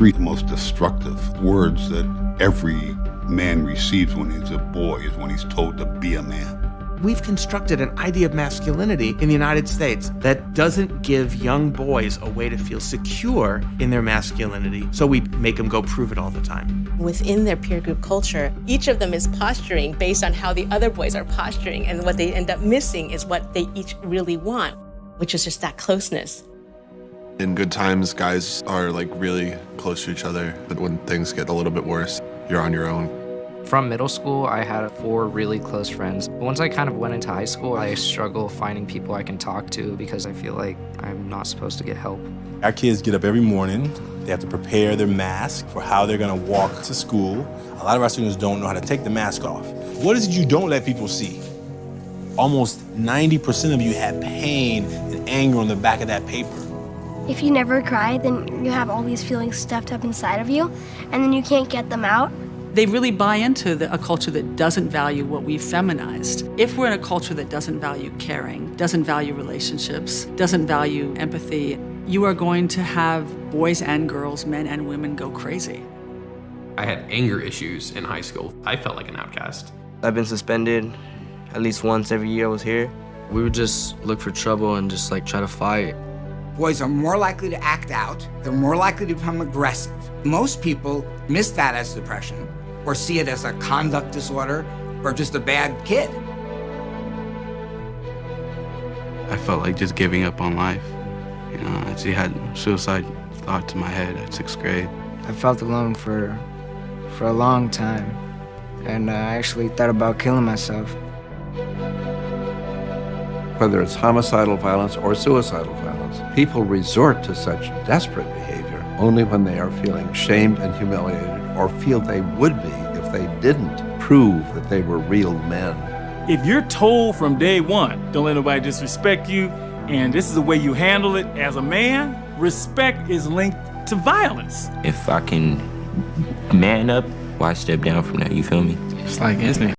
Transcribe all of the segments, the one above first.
Three most destructive words that every man receives when he's a boy is when he's told to be a man. We've constructed an idea of masculinity in the United States that doesn't give young boys a way to feel secure in their masculinity, so we make them go prove it all the time. Within their peer group culture, each of them is posturing based on how the other boys are posturing, and what they end up missing is what they each really want, which is just that closeness. In good times, guys are like really close to each other, but when things get a little bit worse, you're on your own. From middle school, I had 4 really close friends. Once I kind of went into high school, I struggle finding people I can talk to because I feel like I'm not supposed to get help. Our kids get up every morning. They have to prepare their mask for how they're gonna walk to school. A lot of our students don't know how to take the mask off. What is it you don't let people see? Almost 90% of you have pain and anger on the back of that paper. If you never cry, then you have all these feelings stuffed up inside of you, and then you can't get them out. They really buy into a culture that doesn't value what we've feminized. If we're in a culture that doesn't value caring, doesn't value relationships, doesn't value empathy, you are going to have boys and girls, men and women go crazy. I had anger issues in high school. I felt like an outcast. I've been suspended at least once every year I was here. We would just look for trouble and just like try to fight. Boys are more likely to act out. They're more likely to become aggressive. Most people miss that as depression or see it as a conduct disorder or just a bad kid. I felt like just giving up on life. You know, I actually had suicide thoughts in my head at 6th grade. I felt alone for a long time, and I actually thought about killing myself. Whether it's homicidal violence or suicidal violence, people resort to such desperate behavior only when they are feeling shamed and humiliated or feel they would be if they didn't prove that they were real men. If you're told from day one, don't let nobody disrespect you, and this is the way you handle it as a man, respect is linked to violence. If I can man up, why step down from that, you feel me? It's like, isn't it?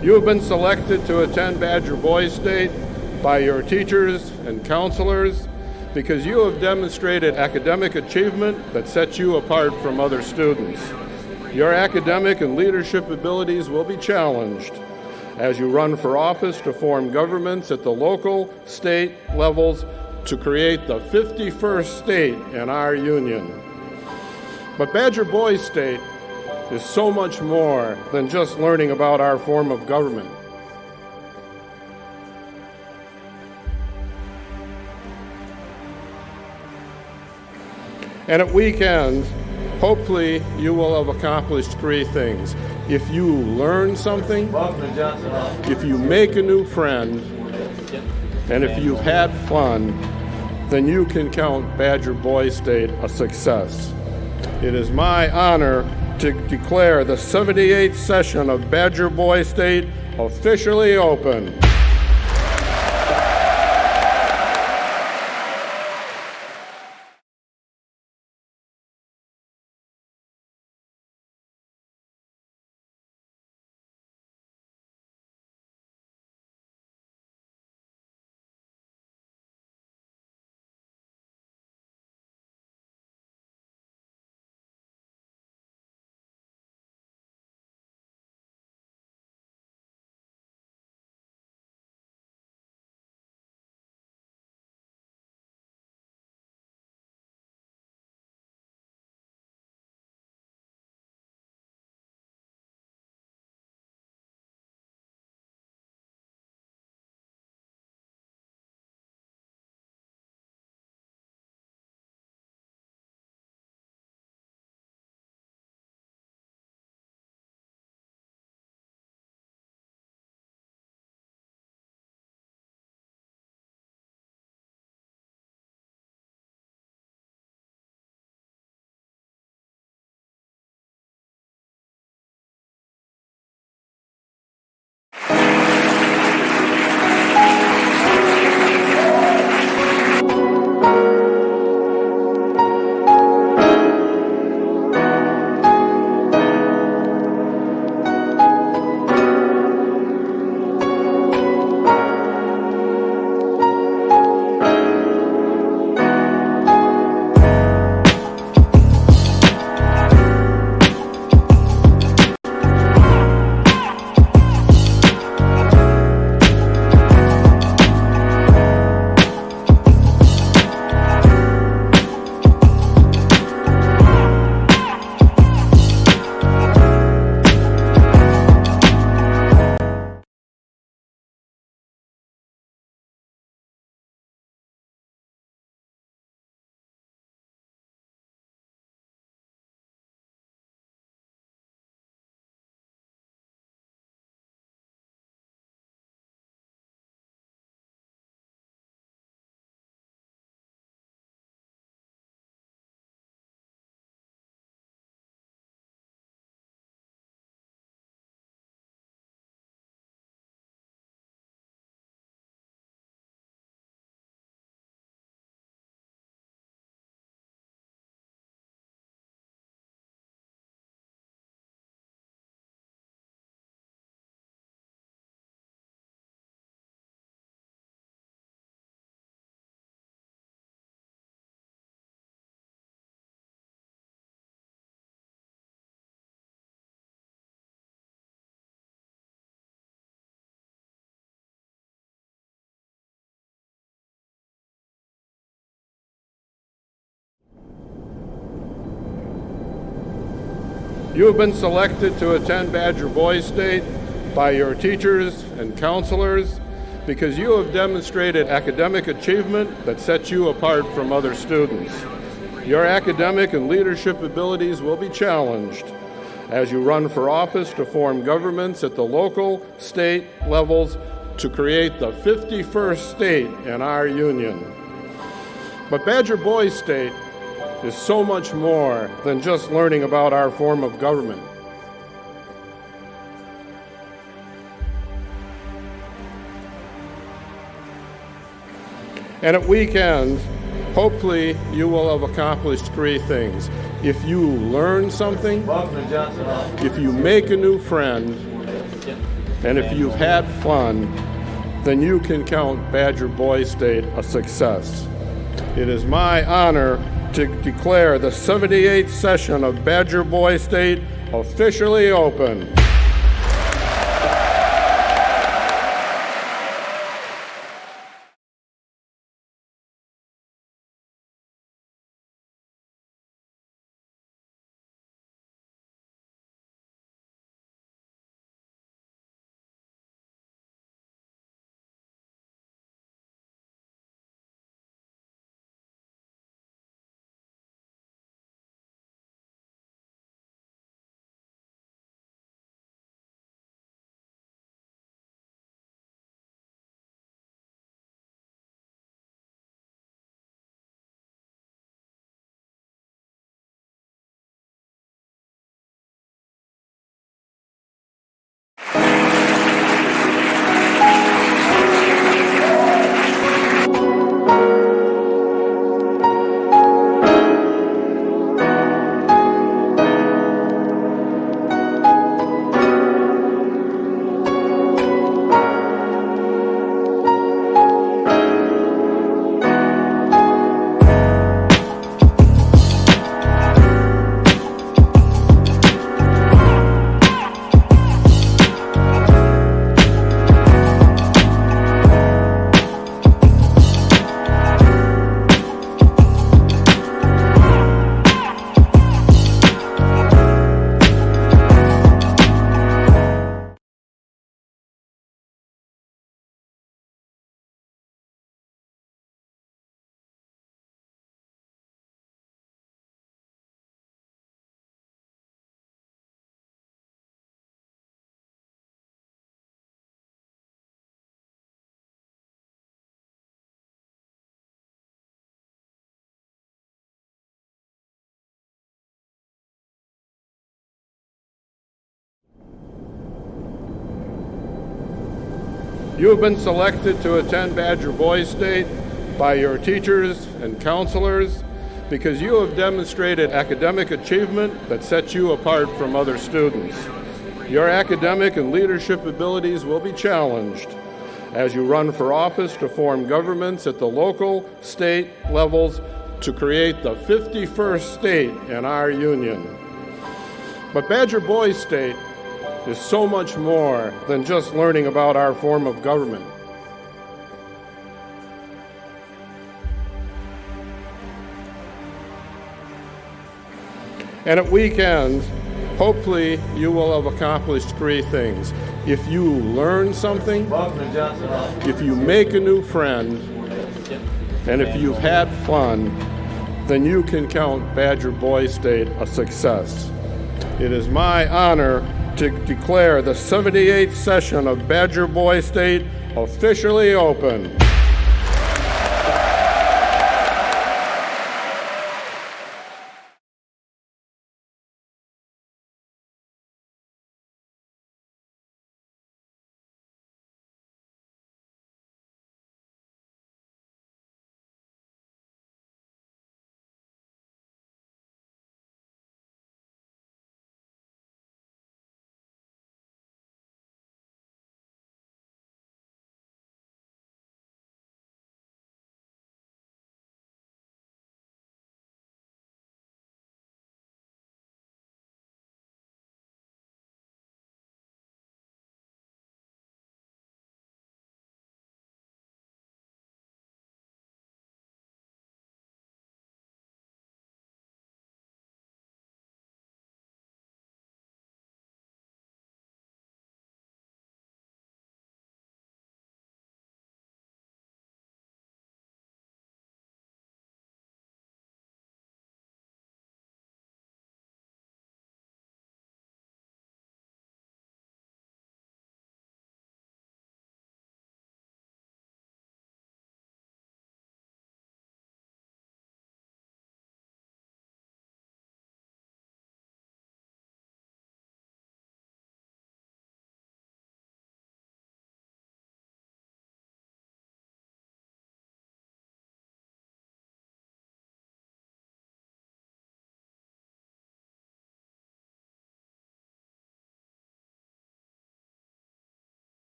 You have been selected to attend Badger Boys State by your teachers and counselors because you have demonstrated academic achievement that sets you apart from other students. Your academic and leadership abilities will be challenged as you run for office to form governments at the local, state levels to create the 51st state in our union. But Badger Boys State is so much more than just learning about our form of government. And at weekends, hopefully you will have accomplished three things. If you learn something, if you make a new friend, and if you've had fun, then you can count Badger Boys State a success. It is my honor to declare the 78th session of Badger Boys State officially open. You have been selected to attend Badger Boys State by your teachers and counselors because you have demonstrated academic achievement that sets you apart from other students. Your academic and leadership abilities will be challenged as you run for office to form governments at the local, state levels to create the 51st state in our union. But Badger Boys State is so much more than just learning about our form of government. And at weekends, hopefully you will have accomplished three things. If you learn something, if you make a new friend, And if you've had fun, then you can count Badger Boy State a success. It is my honor to declare the 78th session of Badger Boy State officially open. You have been selected to attend Badger Boy State by your teachers and counselors because you have demonstrated academic achievement that sets you apart from other students. Your academic and leadership abilities will be challenged as you run for office to form governments at the local, state levels to create the 51st state in our union. But Badger Boy State is so much more than just learning about our form of government. And at weekends, hopefully you will have accomplished three things. If you learn something, if you make a new friend, and if you've had fun, then you can count Badger Boy State a success. It is my honor to declare the 78th session of Badger Boy State officially open.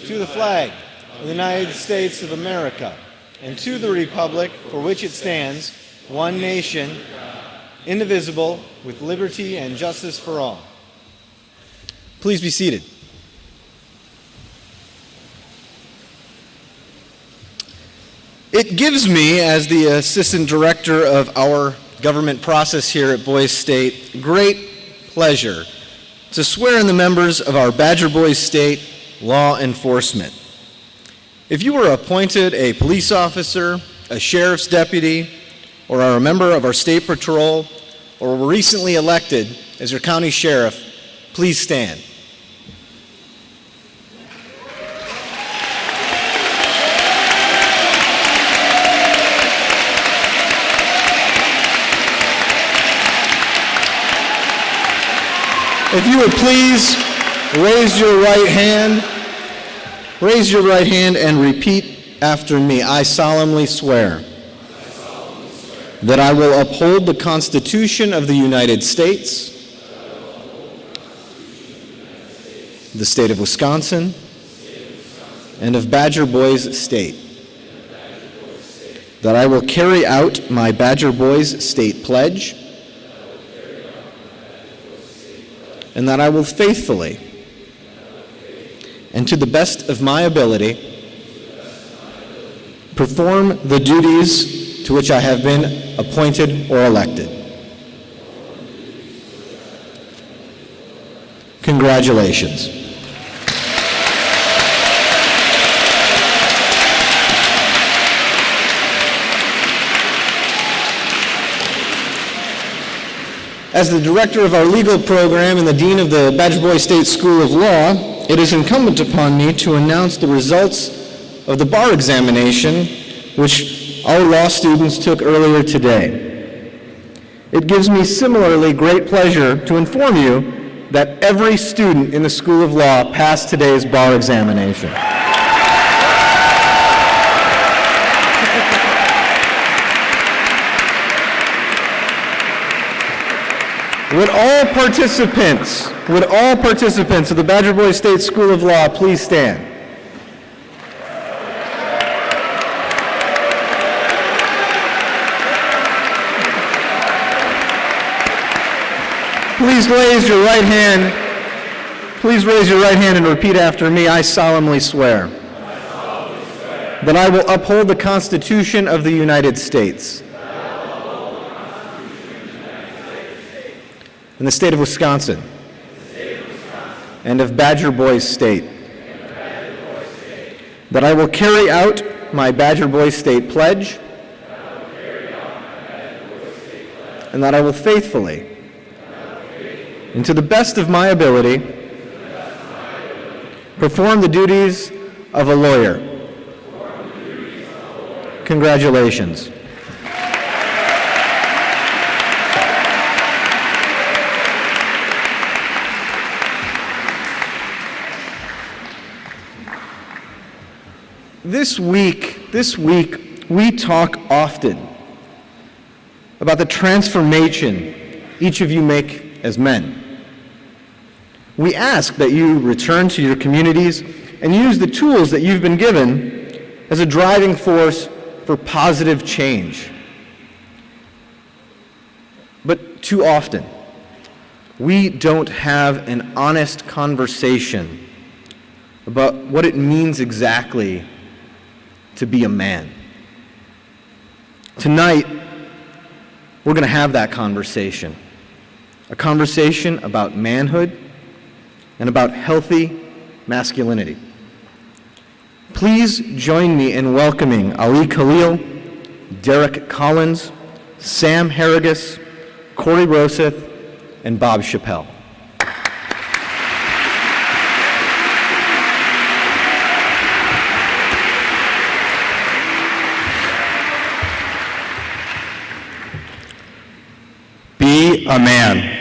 to the flag of the United States of America, and to the republic for which it stands, one nation, indivisible, with liberty and justice for all. Please be seated. It gives me, as the assistant director of our government process here at Boys State, great pleasure to swear in the members of our Badger Boys State law enforcement. If you were appointed a police officer, a sheriff's deputy, or are a member of our state patrol, or were recently elected as your county sheriff, please stand. If you would please raise your right hand and repeat after me. I solemnly swear that I will uphold the Constitution of the United States, the state of Wisconsin, and of Badger Boys State, that I will carry out my Badger Boys State pledge, and that I will faithfully, and to the best of my ability, perform the duties to which I have been appointed or elected. Congratulations. As the director of our legal program and the dean of the Badger Boys State School of Law, it is incumbent upon me to announce the results of the bar examination, which our law students took earlier today. It gives me similarly great pleasure to inform you that every student in the School of Law passed today's bar examination. Would all participants of the Badger Boys State School of Law please stand? Please raise your right hand and repeat after me. I solemnly swear that I will uphold the Constitution of the United States and the state of Wisconsin, and of Badger Boys State, that I will carry out my Badger Boys State pledge, and that I will faithfully, and to the best of my ability, perform the duties of a lawyer. Congratulations. This week, we talk often about the transformation each of you make as men. We ask that you return to your communities and use the tools that you've been given as a driving force for positive change. But too often, we don't have an honest conversation about what it means exactly to be a man. Tonight, we're going to have that conversation. A conversation about manhood and about healthy masculinity. Please join me in welcoming Ali Khalil, Derek Collins, Sam Harrigus, Corey Roseth, and Bob Chappelle. Be a man.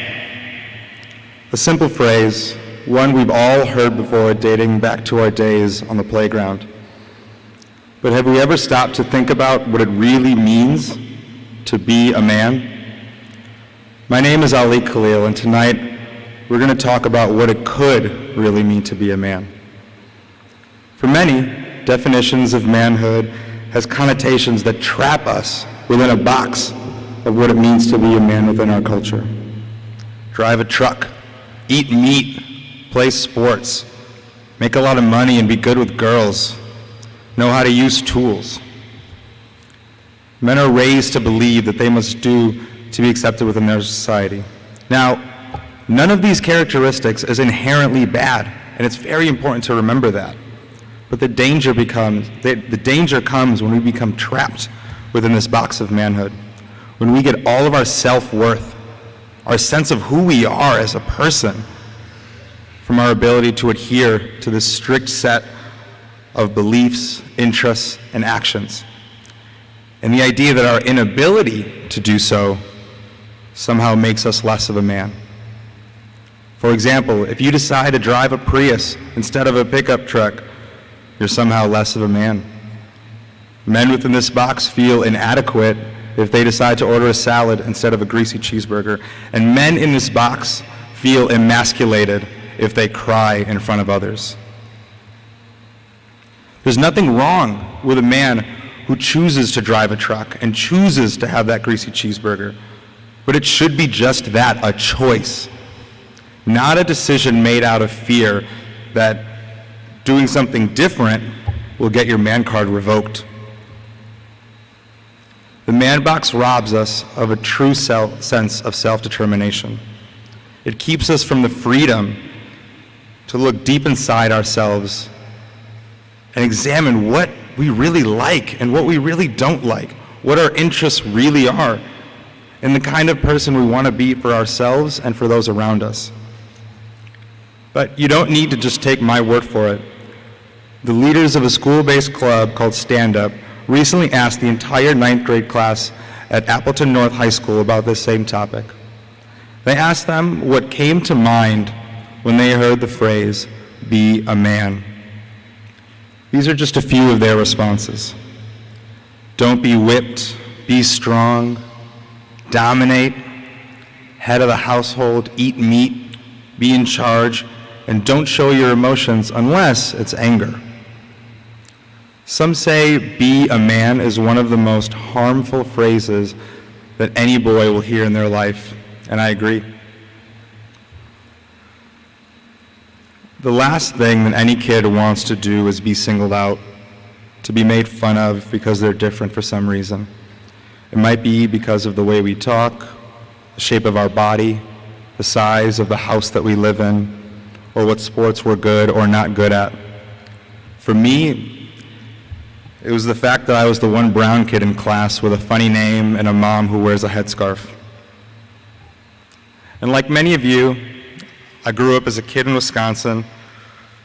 A simple phrase, one we've all heard before dating back to our days on the playground. But have we ever stopped to think about what it really means to be a man? My name is Ali Khalil, and tonight we're going to talk about what it could really mean to be a man. For many, definitions of manhood has connotations that trap us within a box of what it means to be a man within our culture. Drive a truck, eat meat, play sports, make a lot of money and be good with girls, know how to use tools. Men are raised to believe that they must do to be accepted within their society. Now, none of these characteristics is inherently bad, and it's very important to remember that. But the danger comes when we become trapped within this box of manhood, when we get all of our self-worth, our sense of who we are as a person, from our ability to adhere to this strict set of beliefs, interests, and actions. And the idea that our inability to do so somehow makes us less of a man. For example, if you decide to drive a Prius instead of a pickup truck, you're somehow less of a man. Men within this box feel inadequate if they decide to order a salad instead of a greasy cheeseburger. And men in this box feel emasculated if they cry in front of others. There's nothing wrong with a man who chooses to drive a truck and chooses to have that greasy cheeseburger. But it should be just that, a choice. Not a decision made out of fear that doing something different will get your man card revoked. The man box robs us of a true sense of self-determination. It keeps us from the freedom to look deep inside ourselves and examine what we really like and what we really don't like, what our interests really are, and the kind of person we want to be for ourselves and for those around us. But you don't need to just take my word for it. The leaders of a school-based club called Stand Up recently asked the entire 9th grade class at Appleton North High School about this same topic. They asked them what came to mind when they heard the phrase, "be a man." These are just a few of their responses. Don't be whipped, be strong, dominate, head of the household, eat meat, be in charge, and don't show your emotions unless it's anger. Some say be a man is one of the most harmful phrases that any boy will hear in their life, and I agree. The last thing that any kid wants to do is be singled out, to be made fun of because they're different for some reason. It might be because of the way we talk, the shape of our body, the size of the house that we live in, or what sports we're good or not good at. For me, it was the fact that I was the one brown kid in class with a funny name and a mom who wears a headscarf. And like many of you, I grew up as a kid in Wisconsin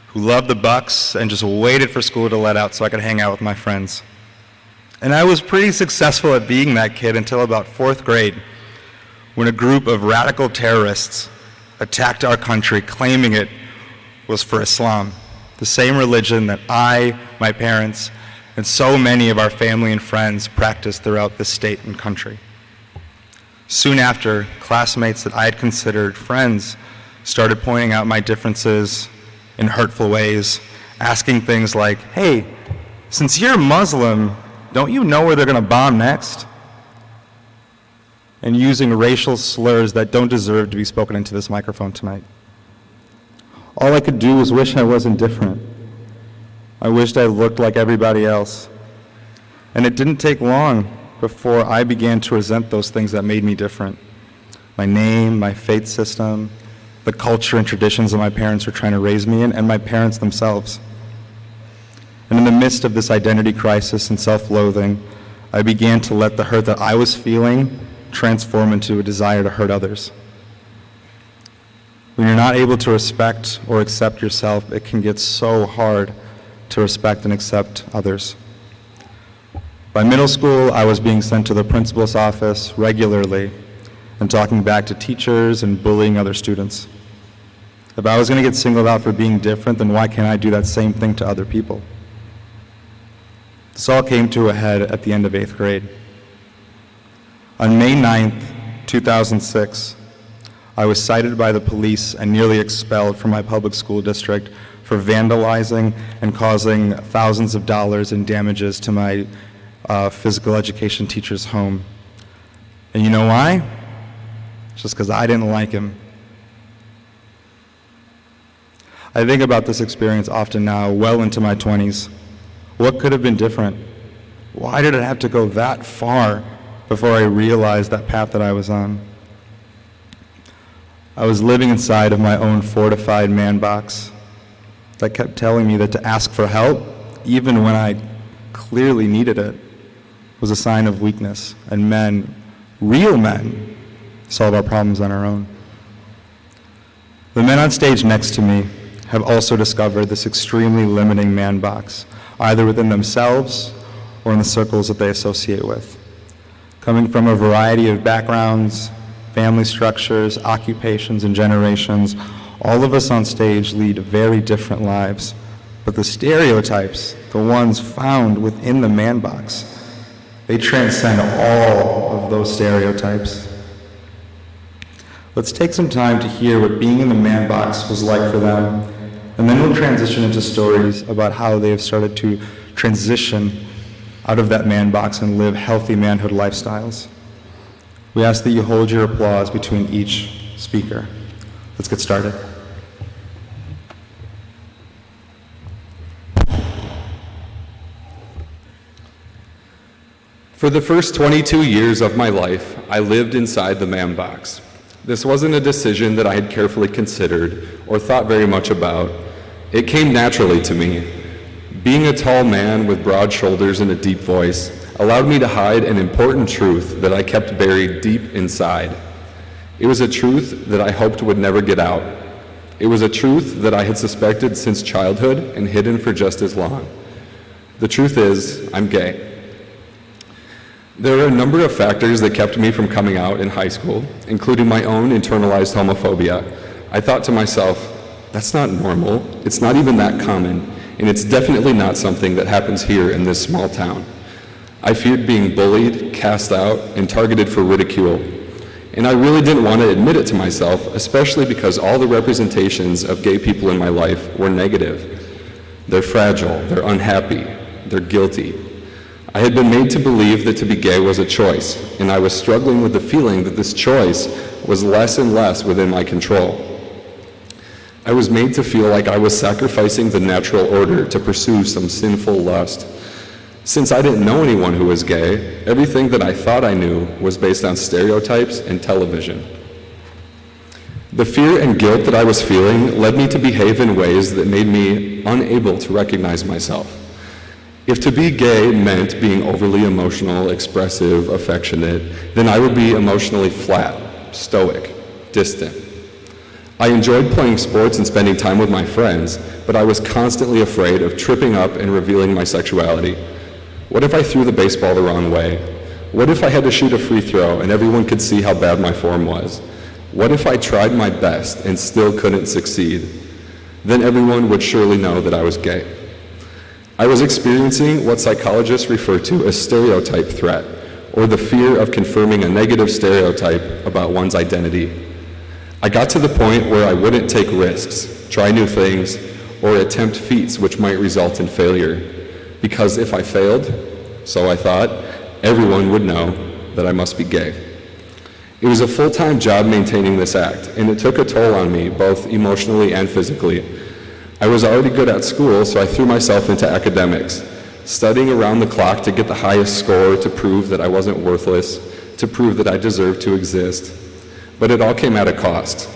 who loved the Bucks and just waited for school to let out so I could hang out with my friends. And I was pretty successful at being that kid until about 4th grade, when a group of radical terrorists attacked our country, claiming it was for Islam, the same religion that I, my parents, and so many of our family and friends practiced throughout this state and country. Soon after, classmates that I had considered friends started pointing out my differences in hurtful ways, asking things like, "Hey, since you're Muslim, don't you know where they're going to bomb next?" And using racial slurs that don't deserve to be spoken into this microphone tonight. All I could do was wish I wasn't different. I wished I looked like everybody else. And it didn't take long before I began to resent those things that made me different. My name, my faith system, the culture and traditions that my parents were trying to raise me in, and my parents themselves. And in the midst of this identity crisis and self-loathing, I began to let the hurt that I was feeling transform into a desire to hurt others. When you're not able to respect or accept yourself, it can get so hard to respect and accept others. By middle school, I was being sent to the principal's office regularly and talking back to teachers and bullying other students. If I was going to get singled out for being different, then why can't I do that same thing to other people? This all came to a head at the end of 8th grade. On May 9th, 2006, I was cited by the police and nearly expelled from my public school district for vandalizing and causing thousands of dollars in damages to my physical education teacher's home. And you know why? Just because I didn't like him. I think about this experience often now, well into my 20s. What could have been different? Why did it have to go that far before I realized that path that I was on? I was living inside of my own fortified man box that kept telling me that to ask for help, even when I clearly needed it, was a sign of weakness, and men, real men, solve our problems on our own. The men on stage next to me have also discovered this extremely limiting man box, either within themselves or in the circles that they associate with. Coming from a variety of backgrounds, family structures, occupations, and generations, all of us on stage lead very different lives. But the stereotypes, the ones found within the man box, they transcend all of those stereotypes. Let's take some time to hear what being in the man box was like for them, and then we'll transition into stories about how they have started to transition out of that man box and live healthy manhood lifestyles. We ask that you hold your applause between each speaker. Let's get started. For the first 22 years of my life, I lived inside the man box. This wasn't a decision that I had carefully considered or thought very much about. It came naturally to me. Being a tall man with broad shoulders and a deep voice allowed me to hide an important truth that I kept buried deep inside. It was a truth that I hoped would never get out. It was a truth that I had suspected since childhood and hidden for just as long. The truth is, I'm gay. There are a number of factors that kept me from coming out in high school, including my own internalized homophobia. I thought to myself, that's not normal, it's not even that common, and it's definitely not something that happens here in this small town. I feared being bullied, cast out, and targeted for ridicule. And I really didn't want to admit it to myself, especially because all the representations of gay people in my life were negative. They're fragile, they're unhappy, they're guilty. I had been made to believe that to be gay was a choice, and I was struggling with the feeling that this choice was less and less within my control. I was made to feel like I was sacrificing the natural order to pursue some sinful lust. Since I didn't know anyone who was gay, everything that I thought I knew was based on stereotypes and television. The fear and guilt that I was feeling led me to behave in ways that made me unable to recognize myself. If to be gay meant being overly emotional, expressive, affectionate, then I would be emotionally flat, stoic, distant. I enjoyed playing sports and spending time with my friends, but I was constantly afraid of tripping up and revealing my sexuality. What if I threw the baseball the wrong way? What if I had to shoot a free throw and everyone could see how bad my form was? What if I tried my best and still couldn't succeed? Then everyone would surely know that I was gay. I was experiencing what psychologists refer to as stereotype threat, or the fear of confirming a negative stereotype about one's identity. I got to the point where I wouldn't take risks, try new things, or attempt feats which might result in failure. Because if I failed, so I thought, everyone would know that I must be gay. It was a full-time job maintaining this act, and it took a toll on me, both emotionally and physically. I was already good at school, so I threw myself into academics, studying around the clock to get the highest score, to prove that I wasn't worthless, to prove that I deserved to exist. But it all came at a cost.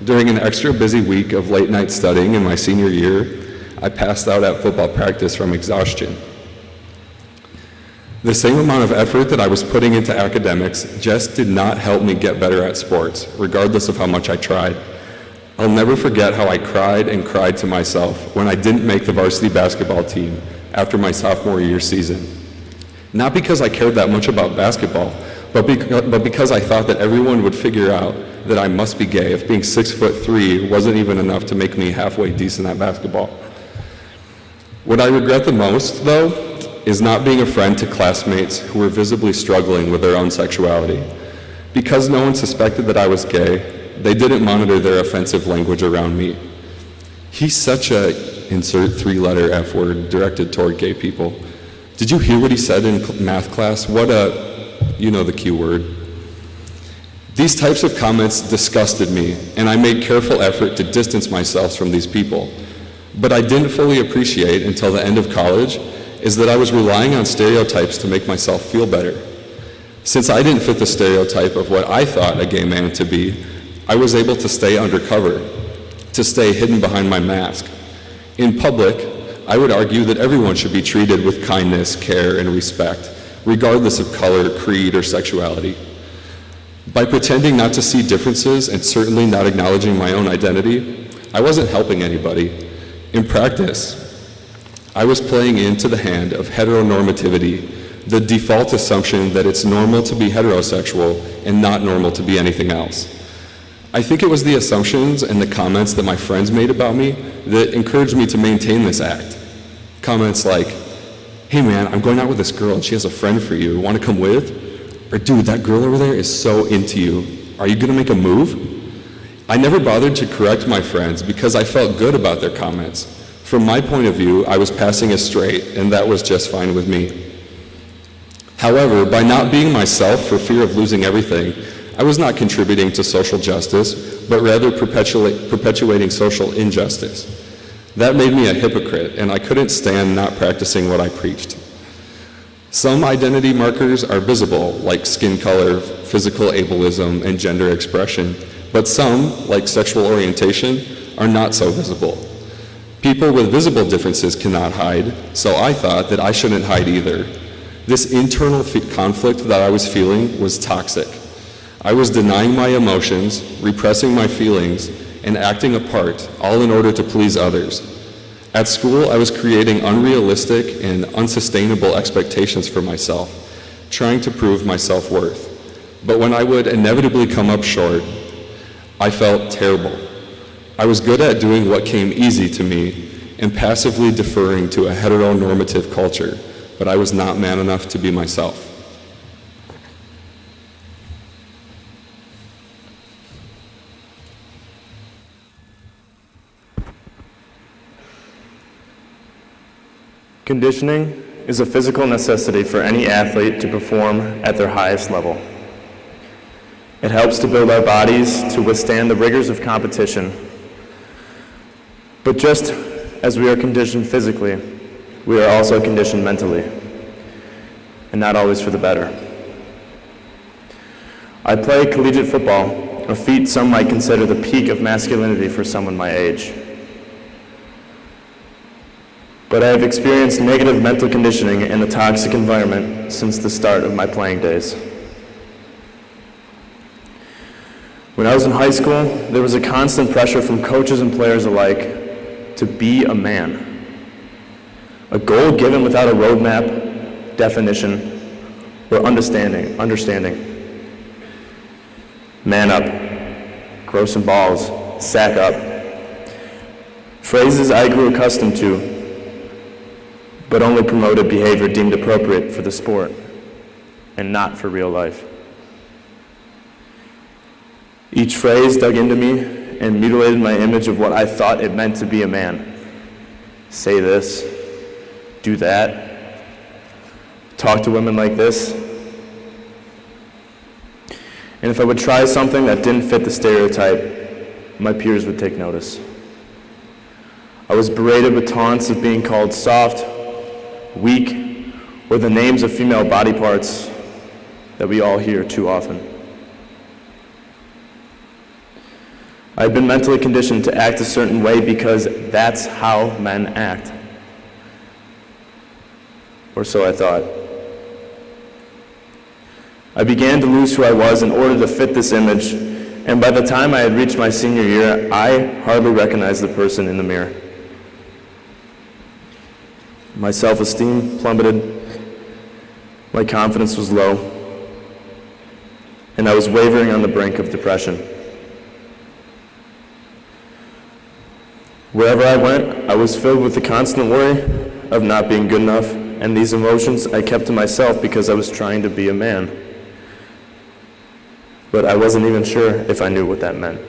During an extra busy week of late-night studying in my senior year, I passed out at football practice from exhaustion. The same amount of effort that I was putting into academics just did not help me get better at sports, regardless of how much I tried. I'll never forget how I cried and cried to myself when I didn't make the varsity basketball team after my sophomore year season. Not because I cared that much about basketball, but because I thought that everyone would figure out that I must be gay if being 6'3" wasn't even enough to make me halfway decent at basketball. What I regret the most, though, is not being a friend to classmates who were visibly struggling with their own sexuality. Because no one suspected that I was gay, they didn't monitor their offensive language around me. He's such a insert 3-letter F word directed toward gay people. Did you hear what he said in math class? What a, you know the Q word. These types of comments disgusted me, and I made careful effort to distance myself from these people. But I didn't fully appreciate until the end of college is that I was relying on stereotypes to make myself feel better. Since I didn't fit the stereotype of what I thought a gay man to be, I was able to stay undercover, to stay hidden behind my mask. In public, I would argue that everyone should be treated with kindness, care, and respect, regardless of color, creed, or sexuality. By pretending not to see differences and certainly not acknowledging my own identity, I wasn't helping anybody. In practice, I was playing into the hand of heteronormativity, the default assumption that it's normal to be heterosexual and not normal to be anything else. I think it was the assumptions and the comments that my friends made about me that encouraged me to maintain this act. Comments like, "Hey man, I'm going out with this girl and she has a friend for you. Want to come with?" Or, "Dude, that girl over there is so into you. Are you going to make a move?" I never bothered to correct my friends because I felt good about their comments. From my point of view, I was passing as straight, and that was just fine with me. However, by not being myself for fear of losing everything, I was not contributing to social justice, but rather perpetuating social injustice. That made me a hypocrite, and I couldn't stand not practicing what I preached. Some identity markers are visible, like skin color, physical ableism, and gender expression, but some, like sexual orientation, are not so visible. People with visible differences cannot hide, so I thought that I shouldn't hide either. This internal conflict that I was feeling was toxic. I was denying my emotions, repressing my feelings, and acting a part, all in order to please others. At school, I was creating unrealistic and unsustainable expectations for myself, trying to prove my self-worth. But when I would inevitably come up short, I felt terrible. I was good at doing what came easy to me and passively deferring to a heteronormative culture, but I was not man enough to be myself. Conditioning is a physical necessity for any athlete to perform at their highest level. It helps to build our bodies to withstand the rigors of competition. But just as we are conditioned physically, we are also conditioned mentally, and not always for the better. I play collegiate football, a feat some might consider the peak of masculinity for someone my age. But I have experienced negative mental conditioning in a toxic environment since the start of my playing days. When I was in high school, there was a constant pressure from coaches and players alike to be a man. A goal given without a roadmap, definition, or understanding. Man up, grow some balls, sack up. Phrases I grew accustomed to, but only promoted behavior deemed appropriate for the sport and not for real life. Each phrase dug into me and mutilated my image of what I thought it meant to be a man. Say this, do that, talk to women like this. And if I would try something that didn't fit the stereotype, my peers would take notice. I was berated with taunts of being called soft, weak, or the names of female body parts that we all hear too often. I had been mentally conditioned to act a certain way because that's how men act. Or so I thought. I began to lose who I was in order to fit this image, and by the time I had reached my senior year, I hardly recognized the person in the mirror. My self-esteem plummeted, my confidence was low, and I was wavering on the brink of depression. Wherever I went, I was filled with the constant worry of not being good enough, and these emotions I kept to myself because I was trying to be a man. But I wasn't even sure if I knew what that meant.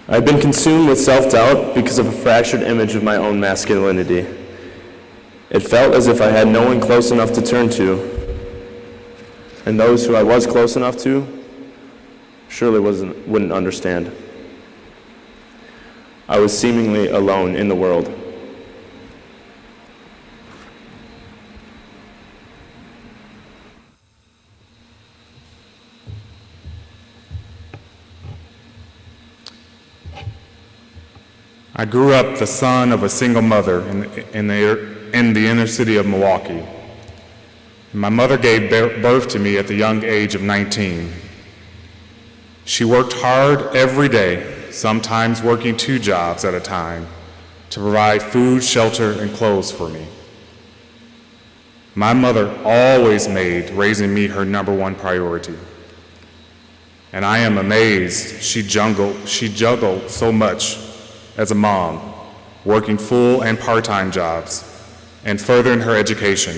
I've been consumed with self-doubt because of a fractured image of my own masculinity. It felt as if I had no one close enough to turn to, and those who I was close enough to surely wouldn't understand. I was seemingly alone in the world. I grew up the son of a single mother in the inner city of Milwaukee. My mother gave birth to me at the young age of 19. She worked hard every day, sometimes working 2 jobs at a time, to provide food, shelter, and clothes for me. My mother always made raising me her #1 priority. And I am amazed she juggled so much as a mom, working full and part-time jobs, and furthering her education,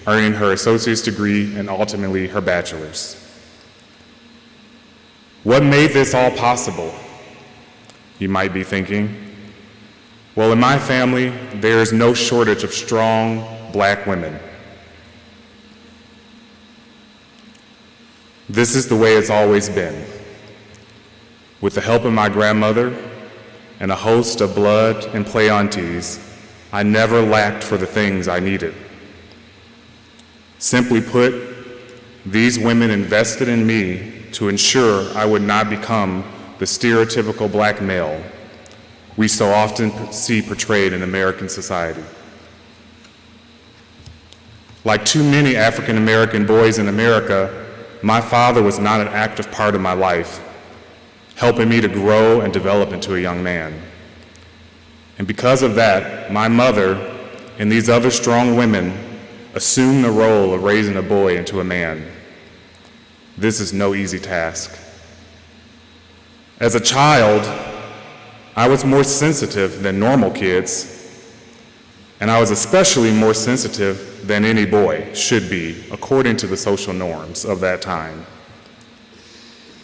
earning her associate's degree and ultimately her bachelor's. What made this all possible? You might be thinking. Well, in my family, there is no shortage of strong black women. This is the way it's always been. With the help of my grandmother and a host of blood and play aunties, I never lacked for the things I needed. Simply put, these women invested in me to ensure I would not become the stereotypical black male we so often see portrayed in American society. Like too many African American boys in America, my father was not an active part of my life, helping me to grow and develop into a young man. And because of that, my mother and these other strong women assumed the role of raising a boy into a man. This is no easy task. As a child, I was more sensitive than normal kids, and I was especially more sensitive than any boy should be, according to the social norms of that time.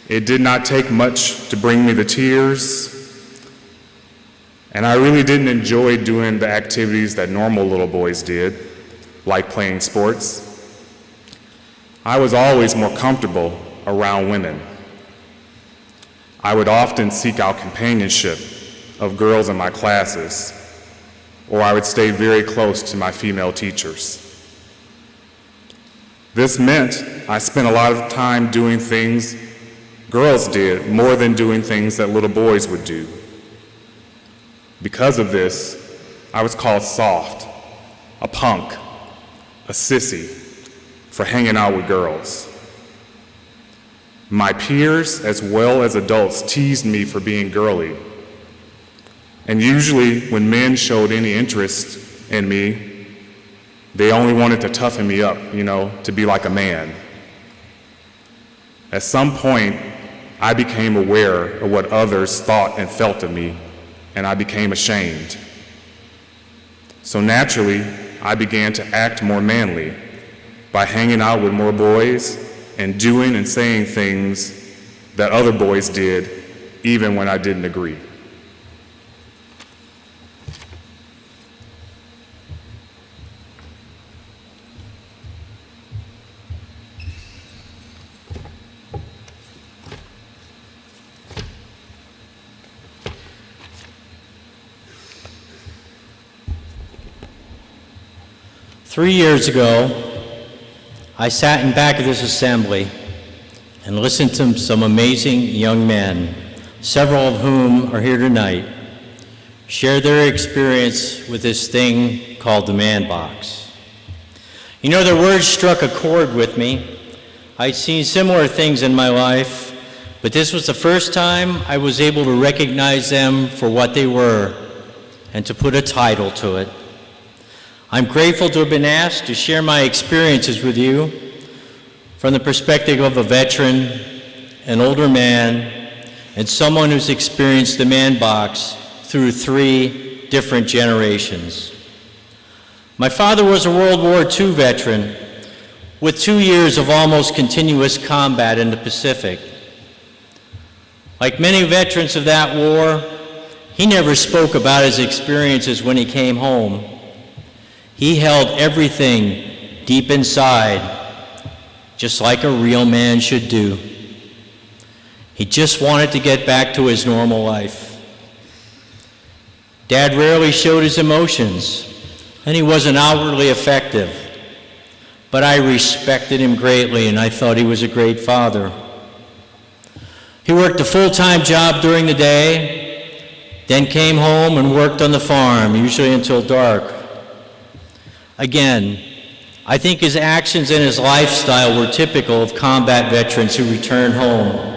It did not take much to bring me to tears, and I really didn't enjoy doing the activities that normal little boys did, like playing sports. I was always more comfortable around women. I would often seek out companionship of girls in my classes, or I would stay very close to my female teachers. This meant I spent a lot of time doing things girls did more than doing things that little boys would do. Because of this, I was called soft, a punk, a sissy, for hanging out with girls. My peers, as well as adults, teased me for being girly. And usually, when men showed any interest in me, they only wanted to toughen me up, to be like a man. At some point, I became aware of what others thought and felt of me, and I became ashamed. So naturally, I began to act more manly by hanging out with more boys and doing and saying things that other boys did, even when I didn't agree. Three years ago, I sat in back of this assembly and listened to some amazing young men, several of whom are here tonight, share their experience with this thing called the man box. Their words struck a chord with me. I'd seen similar things in my life, but this was the first time I was able to recognize them for what they were and to put a title to it. I'm grateful to have been asked to share my experiences with you from the perspective of a veteran, an older man, and someone who's experienced the man box through 3 different generations. My father was a World War II veteran with 2 years of almost continuous combat in the Pacific. Like many veterans of that war, he never spoke about his experiences when he came home. He held everything deep inside, just like a real man should do. He just wanted to get back to his normal life. Dad rarely showed his emotions, and he wasn't outwardly effective. But I respected him greatly, and I thought he was a great father. He worked a full-time job during the day, then came home and worked on the farm, usually until dark. Again, I think his actions and his lifestyle were typical of combat veterans who return home.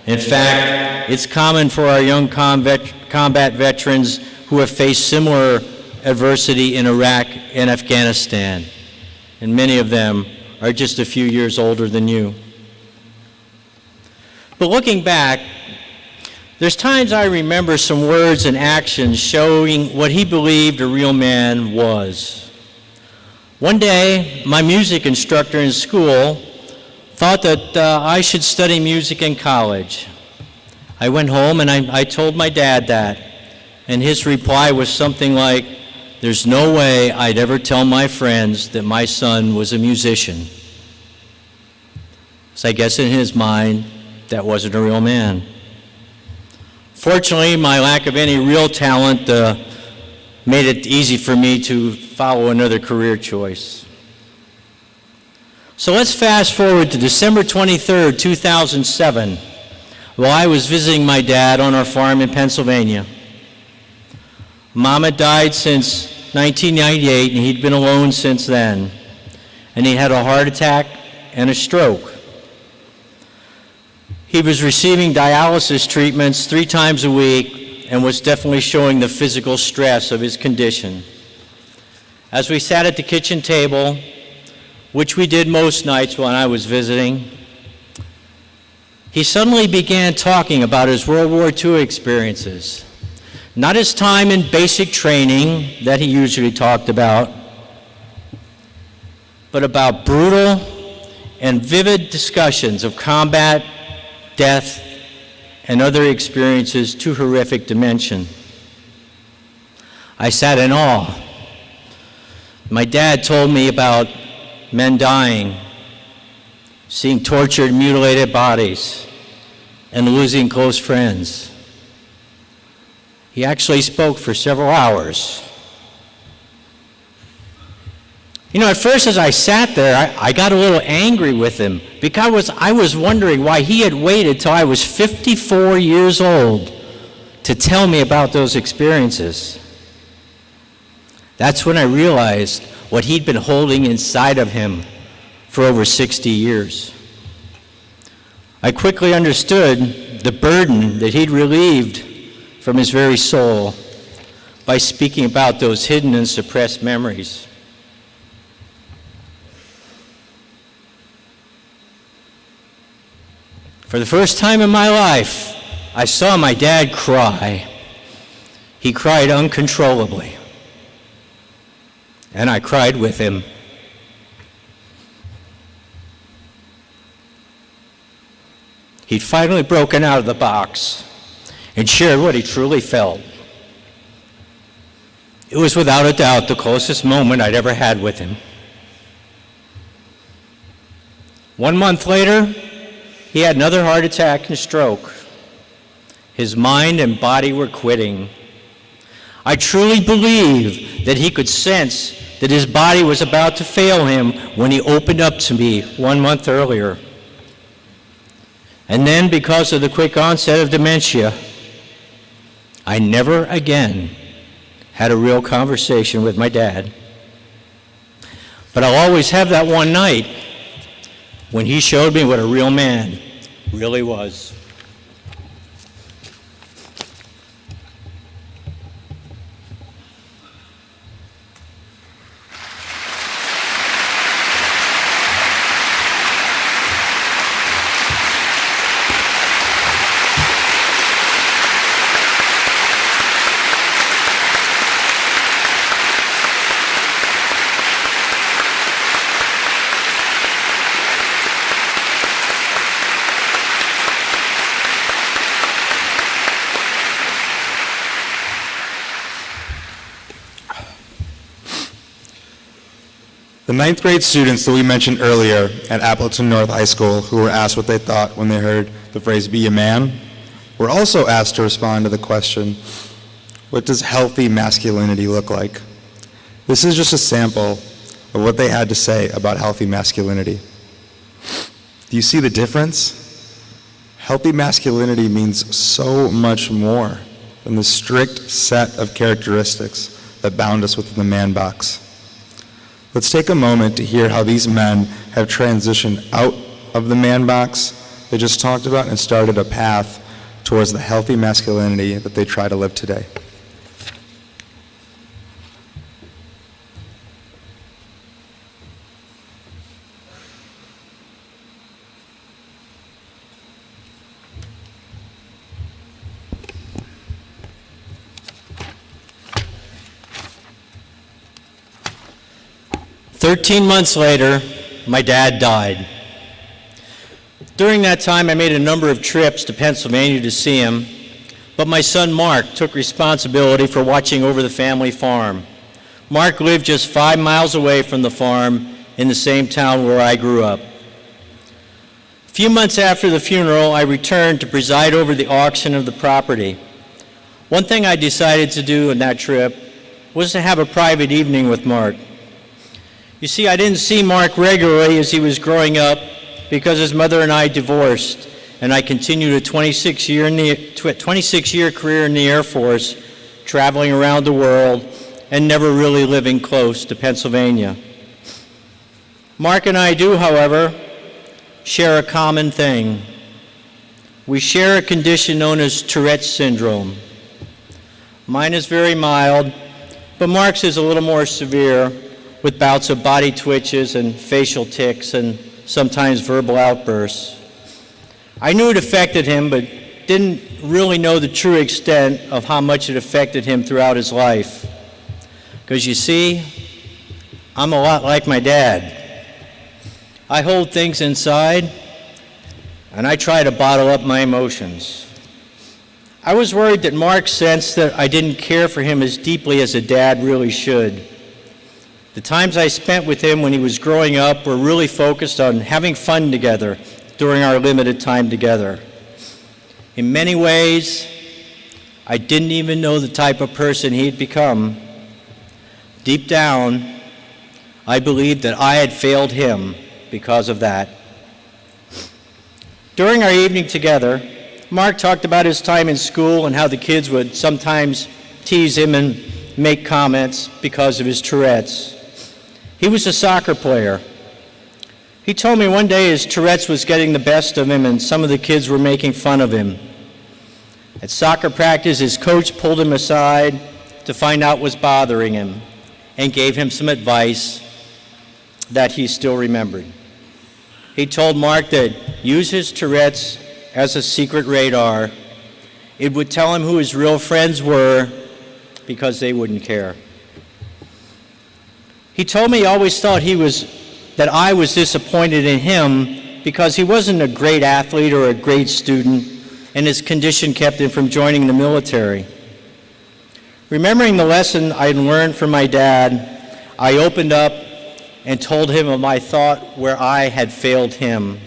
In fact, it's common for our young combat veterans who have faced similar adversity in Iraq and Afghanistan, and many of them are just a few years older than you. But looking back, there's times I remember some words and actions showing what he believed a real man was. One day, my music instructor in school thought that I should study music in college. I went home and I told my dad that, and his reply was something like, "There's no way I'd ever tell my friends that my son was a musician." So I guess in his mind, that wasn't a real man. Fortunately, my lack of any real talent made it easy for me to follow another career choice. So let's fast forward to December 23rd, 2007, while I was visiting my dad on our farm in Pennsylvania. Mom had died since 1998, and he'd been alone since then. And he had a heart attack and a stroke. He was receiving dialysis treatments 3 times a week and was definitely showing the physical stress of his condition. As we sat at the kitchen table, which we did most nights when I was visiting, he suddenly began talking about his World War II experiences. Not his time in basic training that he usually talked about, but about brutal and vivid discussions of combat, death, and other experiences too horrific to mention. I sat in awe. My dad told me about men dying, seeing tortured, mutilated bodies, and losing close friends. He actually spoke for several hours. You know, at first as I sat there, I got a little angry with him because I was wondering why he had waited till I was 54 years old to tell me about those experiences. That's when I realized what he'd been holding inside of him for over 60 years. I quickly understood the burden that he'd relieved from his very soul by speaking about those hidden and suppressed memories. For the first time in my life, I saw my dad cry. He cried uncontrollably, and I cried with him. He'd finally broken out of the box and shared what he truly felt. It was without a doubt the closest moment I'd ever had with him. 1 month later, he had another heart attack and stroke. His mind and body were quitting. I truly believe that he could sense that his body was about to fail him when he opened up to me 1 month earlier. And then, because of the quick onset of dementia, I never again had a real conversation with my dad. But I'll always have that one night when he showed me what a real man really was. The 9th grade students that we mentioned earlier at Appleton North High School who were asked what they thought when they heard the phrase "be a man" were also asked to respond to the question, what does healthy masculinity look like? This is just a sample of what they had to say about healthy masculinity. Do you see the difference? Healthy masculinity means so much more than the strict set of characteristics that bound us within the man box. Let's take a moment to hear how these men have transitioned out of the man box they just talked about and started a path towards the healthy masculinity that they try to live today. "13 months later, my dad died. During that time, I made a number of trips to Pennsylvania to see him, but my son Mark took responsibility for watching over the family farm. Mark lived just 5 miles away from the farm in the same town where I grew up. A few months after the funeral, I returned to preside over the auction of the property. One thing I decided to do on that trip was to have a private evening with Mark. You see, I didn't see Mark regularly as he was growing up because his mother and I divorced, and I continued a 26-year career in the Air Force, traveling around the world and never really living close to Pennsylvania. Mark and I do, however, share a common thing. We share a condition known as Tourette's syndrome. Mine is very mild, but Mark's is a little more severe, with bouts of body twitches and facial tics and sometimes verbal outbursts. I knew it affected him, but didn't really know the true extent of how much it affected him throughout his life. Because you see, I'm a lot like my dad. I hold things inside, and I try to bottle up my emotions. I was worried that Mark sensed that I didn't care for him as deeply as a dad really should. The times I spent with him when he was growing up were really focused on having fun together during our limited time together. In many ways, I didn't even know the type of person he'd become. Deep down, I believed that I had failed him because of that. During our evening together, Mark talked about his time in school and how the kids would sometimes tease him and make comments because of his Tourette's. He was a soccer player. He told me one day his Tourette's was getting the best of him and some of the kids were making fun of him. At soccer practice, his coach pulled him aside to find out what was bothering him and gave him some advice that he still remembered. He told Mark that use his Tourette's as a secret radar. It would tell him who his real friends were because they wouldn't care. He told me he always thought that I was disappointed in him because he wasn't a great athlete or a great student, and his condition kept him from joining the military. Remembering the lesson I'd learned from my dad, I opened up and told him of my thought where I had failed him.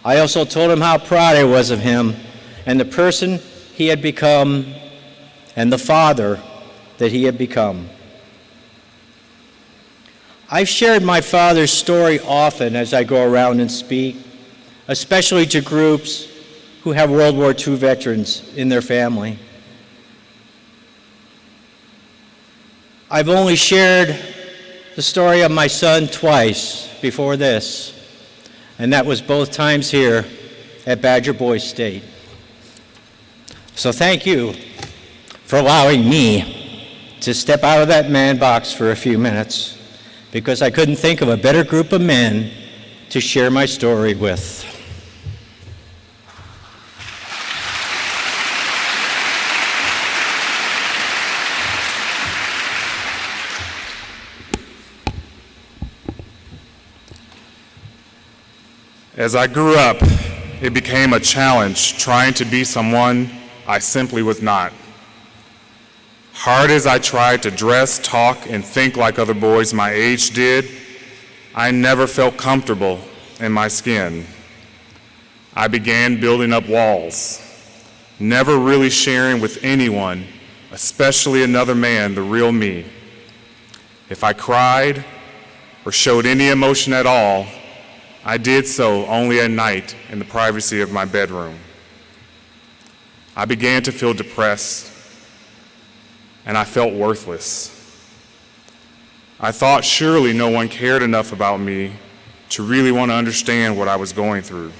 I also told him how proud I was of him and the person he had become and the father that he had become. I've shared my father's story often as I go around and speak, especially to groups who have World War II veterans in their family. I've only shared the story of my son twice before this, and that was both times here at Badger Boys State. So thank you for allowing me to step out of that man box for a few minutes, because I couldn't think of a better group of men to share my story with. As I grew up, it became a challenge trying to be someone I simply was not. Hard as I tried to dress, talk, and think like other boys my age did, I never felt comfortable in my skin. I began building up walls, never really sharing with anyone, especially another man, the real me. If I cried or showed any emotion at all, I did so only at night in the privacy of my bedroom. I began to feel depressed, and I felt worthless. I thought surely no one cared enough about me to really want to understand what I was going through.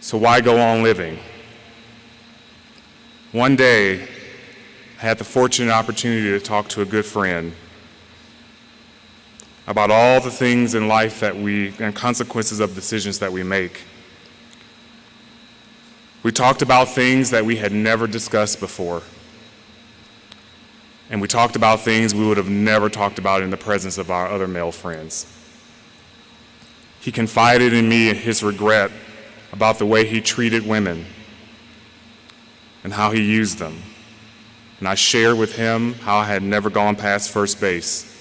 So why go on living? One day, I had the fortunate opportunity to talk to a good friend about all the things in life and consequences of decisions that we make. We talked about things that we had never discussed before. And we talked about things we would have never talked about in the presence of our other male friends. He confided in me his regret about the way he treated women and how he used them. And I shared with him how I had never gone past first base.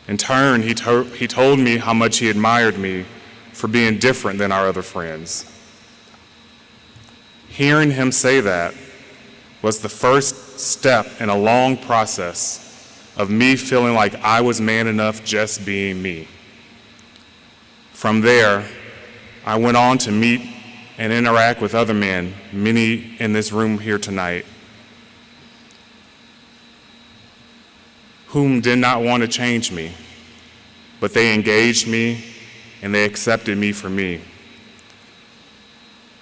In turn, he told me how much he admired me for being different than our other friends. Hearing him say that was the first step in a long process of me feeling like I was man enough just being me. From there, I went on to meet and interact with other men, many in this room here tonight, whom did not want to change me, but they engaged me and they accepted me for me.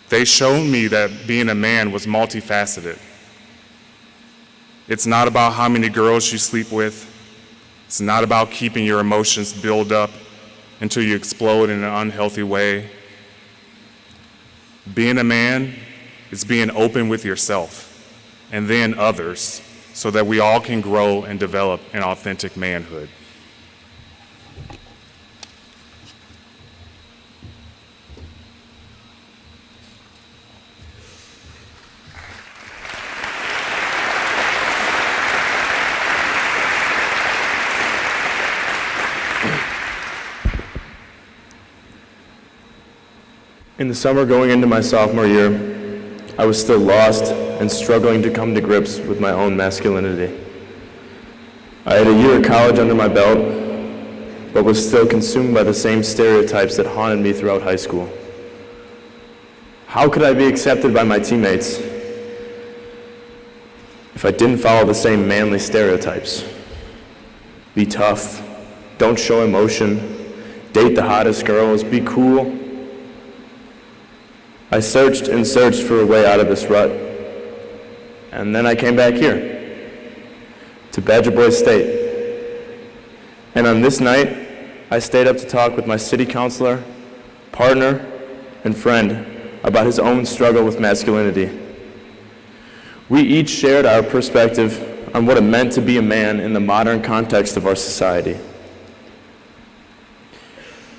They showed me that being a man was multifaceted. It's not about how many girls you sleep with. It's not about keeping your emotions build up until you explode in an unhealthy way. Being a man is being open with yourself and then others so that we all can grow and develop an authentic manhood. In the summer going into my sophomore year, I was still lost and struggling to come to grips with my own masculinity. I had a year of college under my belt, but was still consumed by the same stereotypes that haunted me throughout high school. How could I be accepted by my teammates if I didn't follow the same manly stereotypes? Be tough, don't show emotion, date the hottest girls, be cool. I searched and searched for a way out of this rut, and then I came back here, to Badger Boys State. And on this night, I stayed up to talk with my city councilor, partner, and friend about his own struggle with masculinity. We each shared our perspective on what it meant to be a man in the modern context of our society.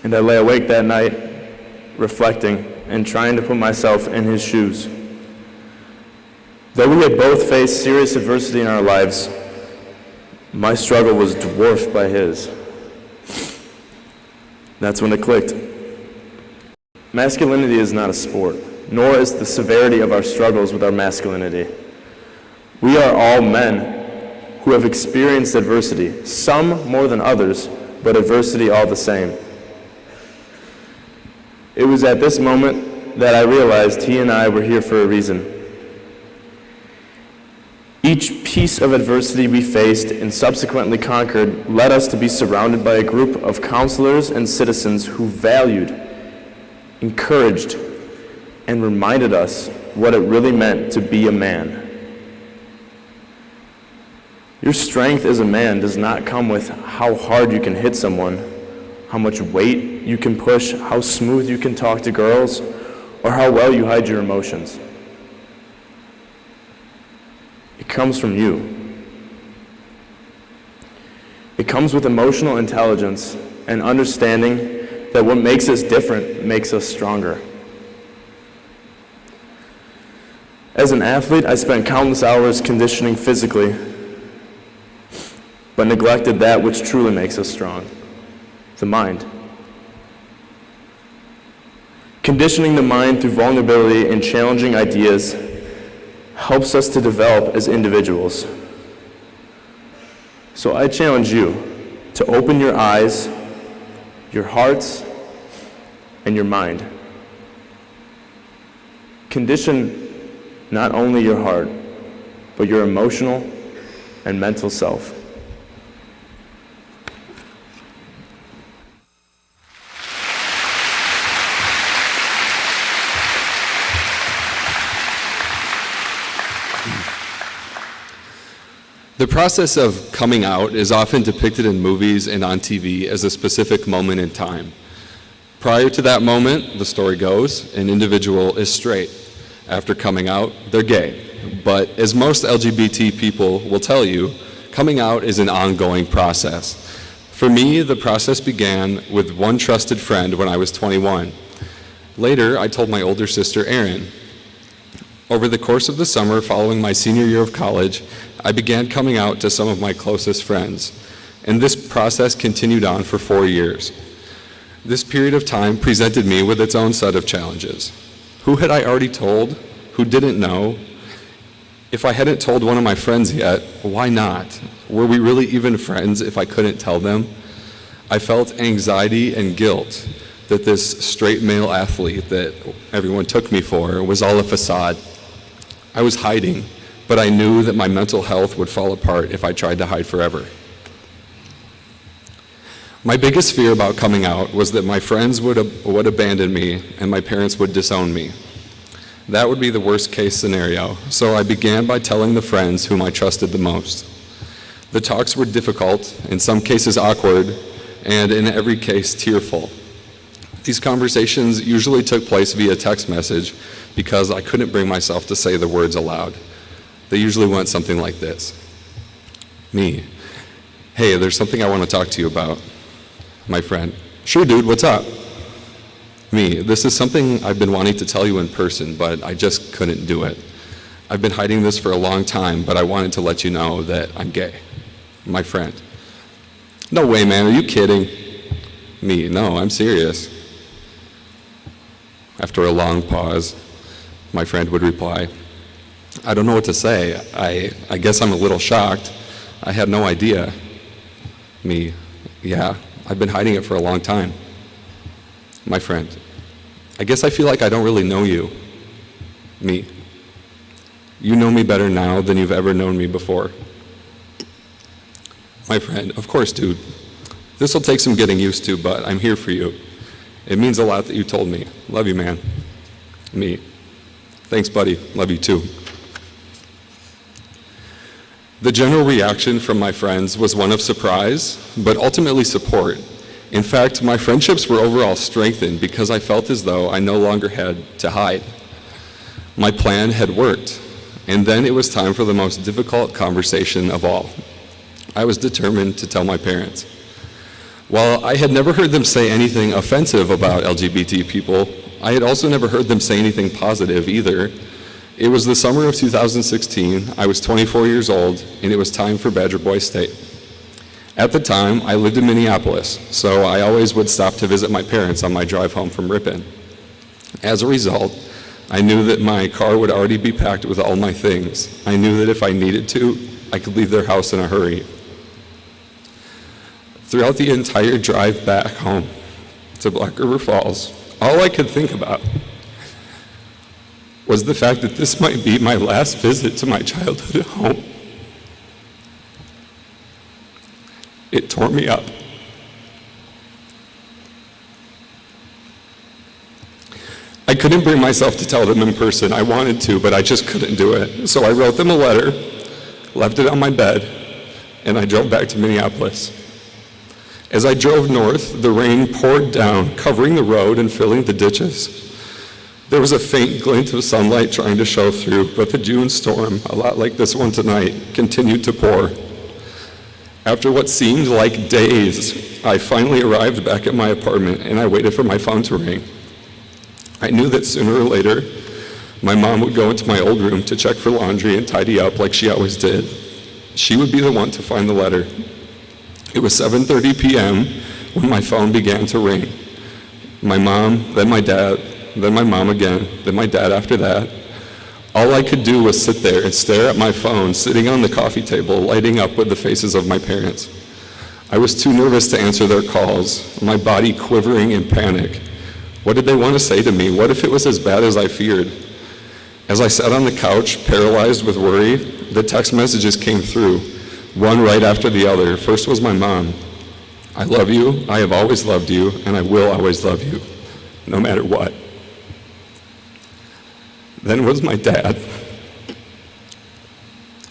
And I lay awake that night, reflecting and trying to put myself in his shoes. Though we had both faced serious adversity in our lives, my struggle was dwarfed by his. That's when it clicked. Masculinity is not a sport, nor is the severity of our struggles with our masculinity. We are all men who have experienced adversity, some more than others, but adversity all the same. It was at this moment that I realized he and I were here for a reason. Each piece of adversity we faced and subsequently conquered led us to be surrounded by a group of counselors and citizens who valued, encouraged, and reminded us what it really meant to be a man. Your strength as a man does not come with how hard you can hit someone, how much weight you can push, how smooth you can talk to girls, or how well you hide your emotions. It comes from you. It comes with emotional intelligence and understanding that what makes us different makes us stronger. As an athlete, I spent countless hours conditioning physically. but neglected that which truly makes us strong, the mind. Conditioning the mind through vulnerability and challenging ideas helps us to develop as individuals. So I challenge you to open your eyes, your hearts, and your mind. Condition not only your heart, but your emotional and mental self. The process of coming out is often depicted in movies and on TV as a specific moment in time. Prior to that moment, the story goes, an individual is straight. After coming out, they're gay. But as most LGBT people will tell you, coming out is an ongoing process. For me, the process began with one trusted friend when I was 21. Later, I told my older sister, Erin. Over the course of the summer following my senior year of college, I began coming out to some of my closest friends, and this process continued on for 4 years. This period of time presented me with its own set of challenges. Who had I already told? Who didn't know? If I hadn't told one of my friends yet, why not? Were we really even friends if I couldn't tell them? I felt anxiety and guilt that this straight male athlete that everyone took me for was all a facade. I was hiding, but I knew that my mental health would fall apart if I tried to hide forever. My biggest fear about coming out was that my friends would abandon me and my parents would disown me. That would be the worst case scenario, so I began by telling the friends whom I trusted the most. The talks were difficult, in some cases awkward, and in every case tearful. These conversations usually took place via text message because I couldn't bring myself to say the words aloud. They usually went something like this. Me. Hey, there's something I want to talk to you about. My friend. Sure, dude, what's up? Me. This is something I've been wanting to tell you in person, but I just couldn't do it. I've been hiding this for a long time, but I wanted to let you know that I'm gay. My friend. No way, man, are you kidding? Me. No, I'm serious. After a long pause, my friend would reply, I don't know what to say. I guess I'm a little shocked. I had no idea. Me. Yeah, I've been hiding it for a long time. My friend. I guess I feel like I don't really know you. Me. You know me better now than you've ever known me before. My friend. Of course, dude. This will take some getting used to, but I'm here for you. It means a lot that you told me. Love you, man. Me. Thanks, buddy. Love you too. The general reaction from my friends was one of surprise, but ultimately support. In fact, my friendships were overall strengthened because I felt as though I no longer had to hide. My plan had worked, and then it was time for the most difficult conversation of all. I was determined to tell my parents. While I had never heard them say anything offensive about LGBT people, I had also never heard them say anything positive either. It was the summer of 2016, I was 24 years old, and it was time for Badger Boy State. At the time, I lived in Minneapolis, so I always would stop to visit my parents on my drive home from Ripon. As a result, I knew that my car would already be packed with all my things. I knew that if I needed to, I could leave their house in a hurry. Throughout the entire drive back home to Black River Falls, all I could think about was the fact that this might be my last visit to my childhood home. It tore me up. I couldn't bring myself to tell them in person. I wanted to, but I just couldn't do it. So I wrote them a letter, left it on my bed, and I drove back to Minneapolis. As I drove north, the rain poured down, covering the road and filling the ditches. There was a faint glint of sunlight trying to show through, but the June storm, a lot like this one tonight, continued to pour. After what seemed like days, I finally arrived back at my apartment and I waited for my phone to ring. I knew that sooner or later, my mom would go into my old room to check for laundry and tidy up like she always did. She would be the one to find the letter. It was 7:30 p.m. when my phone began to ring. My mom, then my dad, then my mom again, then my dad after that. All I could do was sit there and stare at my phone sitting on the coffee table, lighting up with the faces of my parents. I was too nervous to answer their calls, my body quivering in panic. What did they want to say to me? What if it was as bad as I feared? As I sat on the couch, paralyzed with worry, the text messages came through, one right after the other. First was my mom. I love you, I have always loved you, and I will always love you, no matter what. Then was my dad.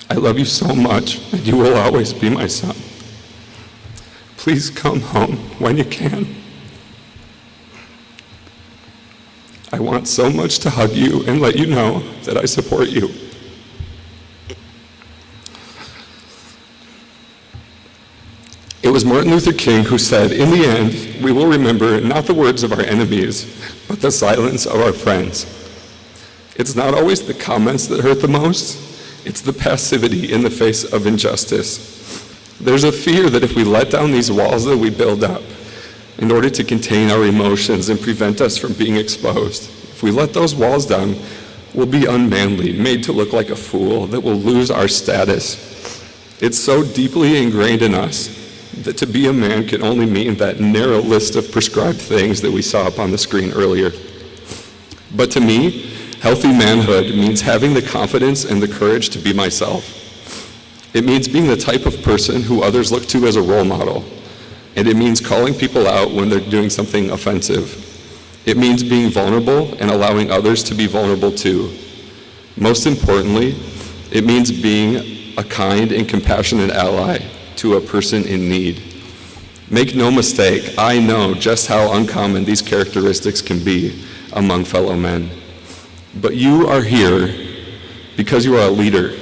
I love you so much, and you will always be my son. Please come home when you can. I want so much to hug you and let you know that I support you. It was Martin Luther King who said, in the end, we will remember not the words of our enemies, but the silence of our friends. It's not always the comments that hurt the most, it's the passivity in the face of injustice. There's a fear that if we let down these walls that we build up in order to contain our emotions and prevent us from being exposed, if we let those walls down, we'll be unmanly, made to look like a fool, that we'll lose our status. It's so deeply ingrained in us that to be a man can only mean that narrow list of prescribed things that we saw up on the screen earlier. But to me, healthy manhood means having the confidence and the courage to be myself. It means being the type of person who others look to as a role model. And it means calling people out when they're doing something offensive. It means being vulnerable and allowing others to be vulnerable too. Most importantly, it means being a kind and compassionate ally to a person in need. Make no mistake, I know just how uncommon these characteristics can be among fellow men. But you are here because you are a leader.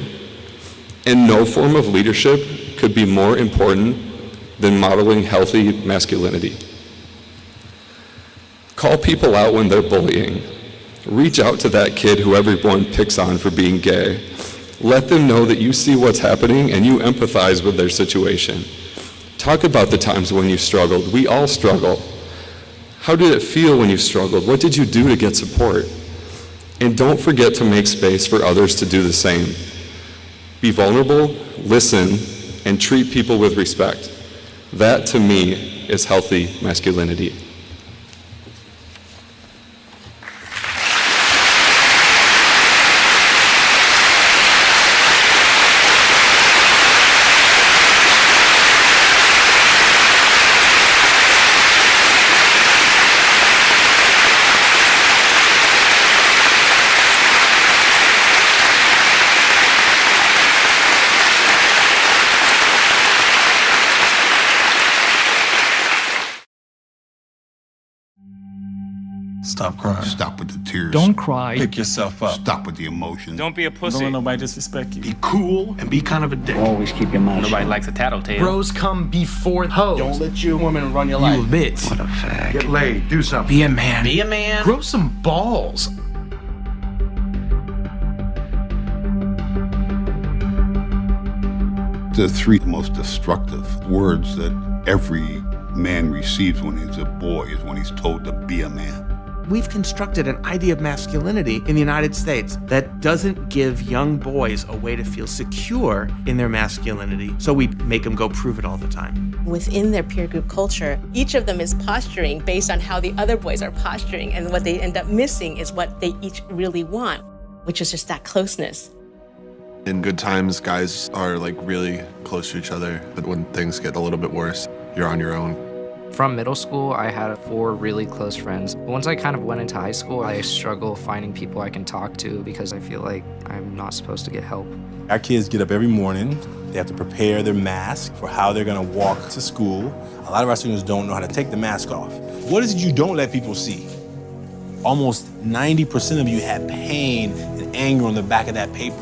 And no form of leadership could be more important than modeling healthy masculinity. Call people out when they're bullying. Reach out to that kid who everyone picks on for being gay. Let them know that you see what's happening and you empathize with their situation. Talk about the times when you struggled. We all struggle. How did it feel when you struggled? What did you do to get support? And don't forget to make space for others to do the same. Be vulnerable, listen, and treat people with respect. That, to me, is healthy masculinity. Stop crying. Stop with the tears. Don't cry. Pick yourself up. Stop with the emotion. Don't be a pussy. Don't let nobody disrespect you. Be cool and be kind of a dick. Always keep your mouth shut. Nobody likes a tattletale. Bros come before hoes. Don't let your woman run your life. You bitch. What a fag. Get laid. Do something. Be a man. Be a man. Grow some balls. The three most destructive words that every man receives when he's a boy is when he's told to be a man. We've constructed an idea of masculinity in the United States that doesn't give young boys a way to feel secure in their masculinity, so we make them go prove it all the time. Within their peer group culture, each of them is posturing based on how the other boys are posturing, and what they end up missing is what they each really want, which is just that closeness. In good times, guys are like really close to each other, but when things get a little bit worse, you're on your own. From middle school, I had 4 really close friends. Once I kind of went into high school, I struggle finding people I can talk to because I feel like I'm not supposed to get help. Our kids get up every morning. They have to prepare their mask for how they're going to walk to school. A lot of our students don't know how to take the mask off. What is it you don't let people see? Almost 90% of you have pain and anger on the back of that paper.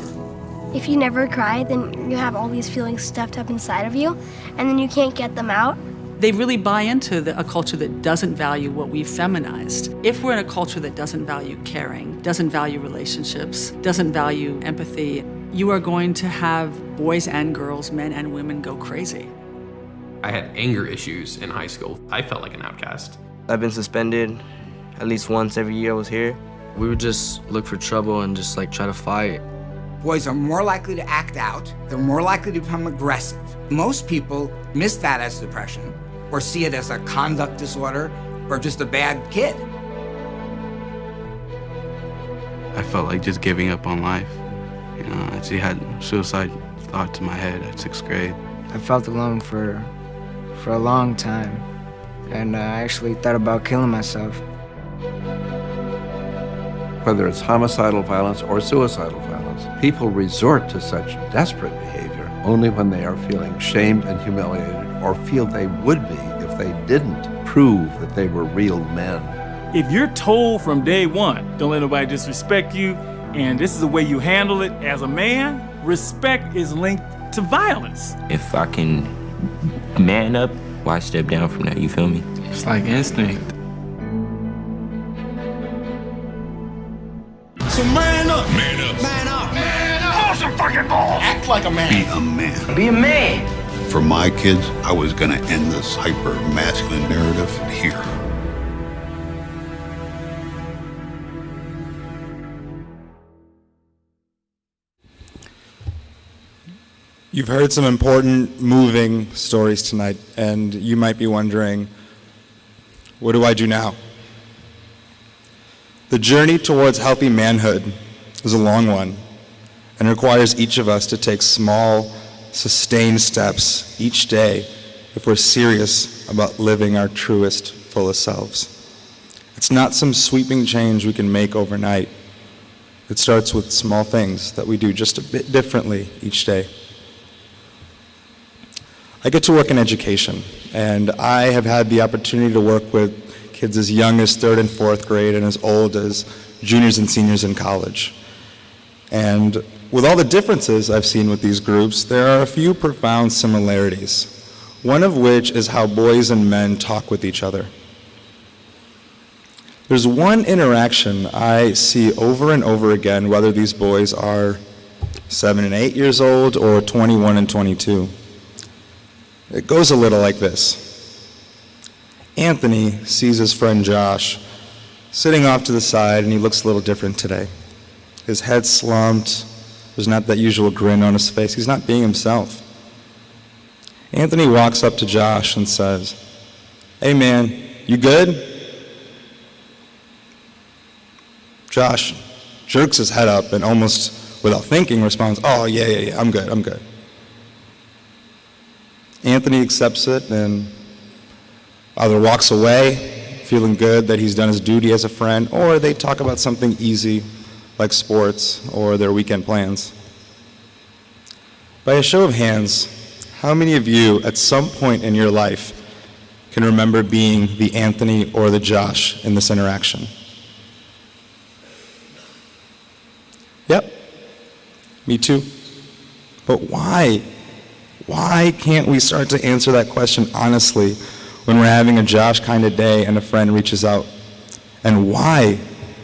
If you never cry, then you have all these feelings stuffed up inside of you, and then you can't get them out. They really buy into a culture that doesn't value what we've feminized. If we're in a culture that doesn't value caring, doesn't value relationships, doesn't value empathy, you are going to have boys and girls, men and women go crazy. I had anger issues in high school. I felt like an outcast. I've been suspended at least once every year I was here. We would just look for trouble and just like try to fight. Boys are more likely to act out. They're more likely to become aggressive. Most people miss that as depression or see it as a conduct disorder or just a bad kid. I felt like just giving up on life. You know, I actually had suicide thoughts in my head at 6th grade. I felt alone for a long time, and I actually thought about killing myself. Whether it's homicidal violence or suicidal violence, people resort to such desperate behavior only when they are feeling shamed and humiliated or feel they would be if they didn't prove that they were real men. If you're told from day one, don't let nobody disrespect you, and this is the way you handle it as a man, respect is linked to violence. If I can man up, why step down from that, you feel me? It's like instinct. So man up. Man up. Man up. Man up. Pull some fucking balls. Act like a man. Be a man. Be a man. For my kids, I was going to end this hyper-masculine narrative here. You've heard some important, moving stories tonight, and you might be wondering, what do I do now? The journey towards healthy manhood is a long one and requires each of us to take small, sustained steps each day if we're serious about living our truest, fullest selves. It's not some sweeping change we can make overnight. It starts with small things that we do just a bit differently each day. I get to work in education, and I have had the opportunity to work with kids as young as 3rd and 4th grade and as old as juniors and seniors in college. And with all the differences I've seen with these groups, there are a few profound similarities, one of which is how boys and men talk with each other. There's one interaction I see over and over again, whether these boys are 7 and 8 years old or 21 and 22. It goes a little like this. Anthony sees his friend Josh sitting off to the side, and he looks a little different today. His head's slumped. There's not that usual grin on his face. He's not being himself. Anthony walks up to Josh and says, "Hey man, you good?" Josh jerks his head up and almost without thinking responds, "Oh, yeah, I'm good. Anthony accepts it and either walks away, feeling good that he's done his duty as a friend, or they talk about something easy, like sports or their weekend plans. By a show of hands, how many of you at some point in your life can remember being the Anthony or the Josh in this interaction? Yep, me too. But why? Why can't we start to answer that question honestly when we're having a Josh kind of day and a friend reaches out? And why,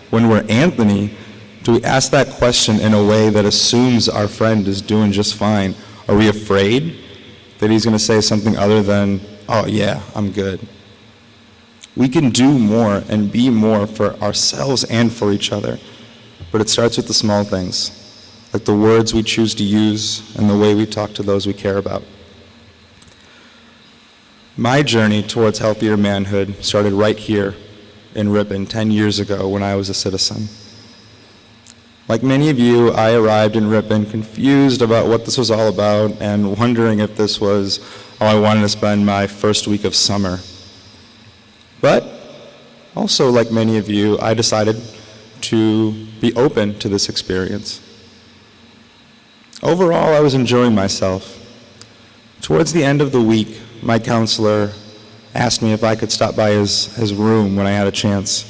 when we're Anthony, do we ask that question in a way that assumes our friend is doing just fine? Are we afraid that he's going to say something other than, "Oh yeah, I'm good"? We can do more and be more for ourselves and for each other, but it starts with the small things, like the words we choose to use and the way we talk to those we care about. My journey towards healthier manhood started right here in Ripon 10 years ago when I was a citizen. Like many of you, I arrived in Ripon confused about what this was all about and wondering if this was how I wanted to spend my first week of summer. But also, like many of you, I decided to be open to this experience. Overall, I was enjoying myself. Towards the end of the week, my counselor asked me if I could stop by his room when I had a chance.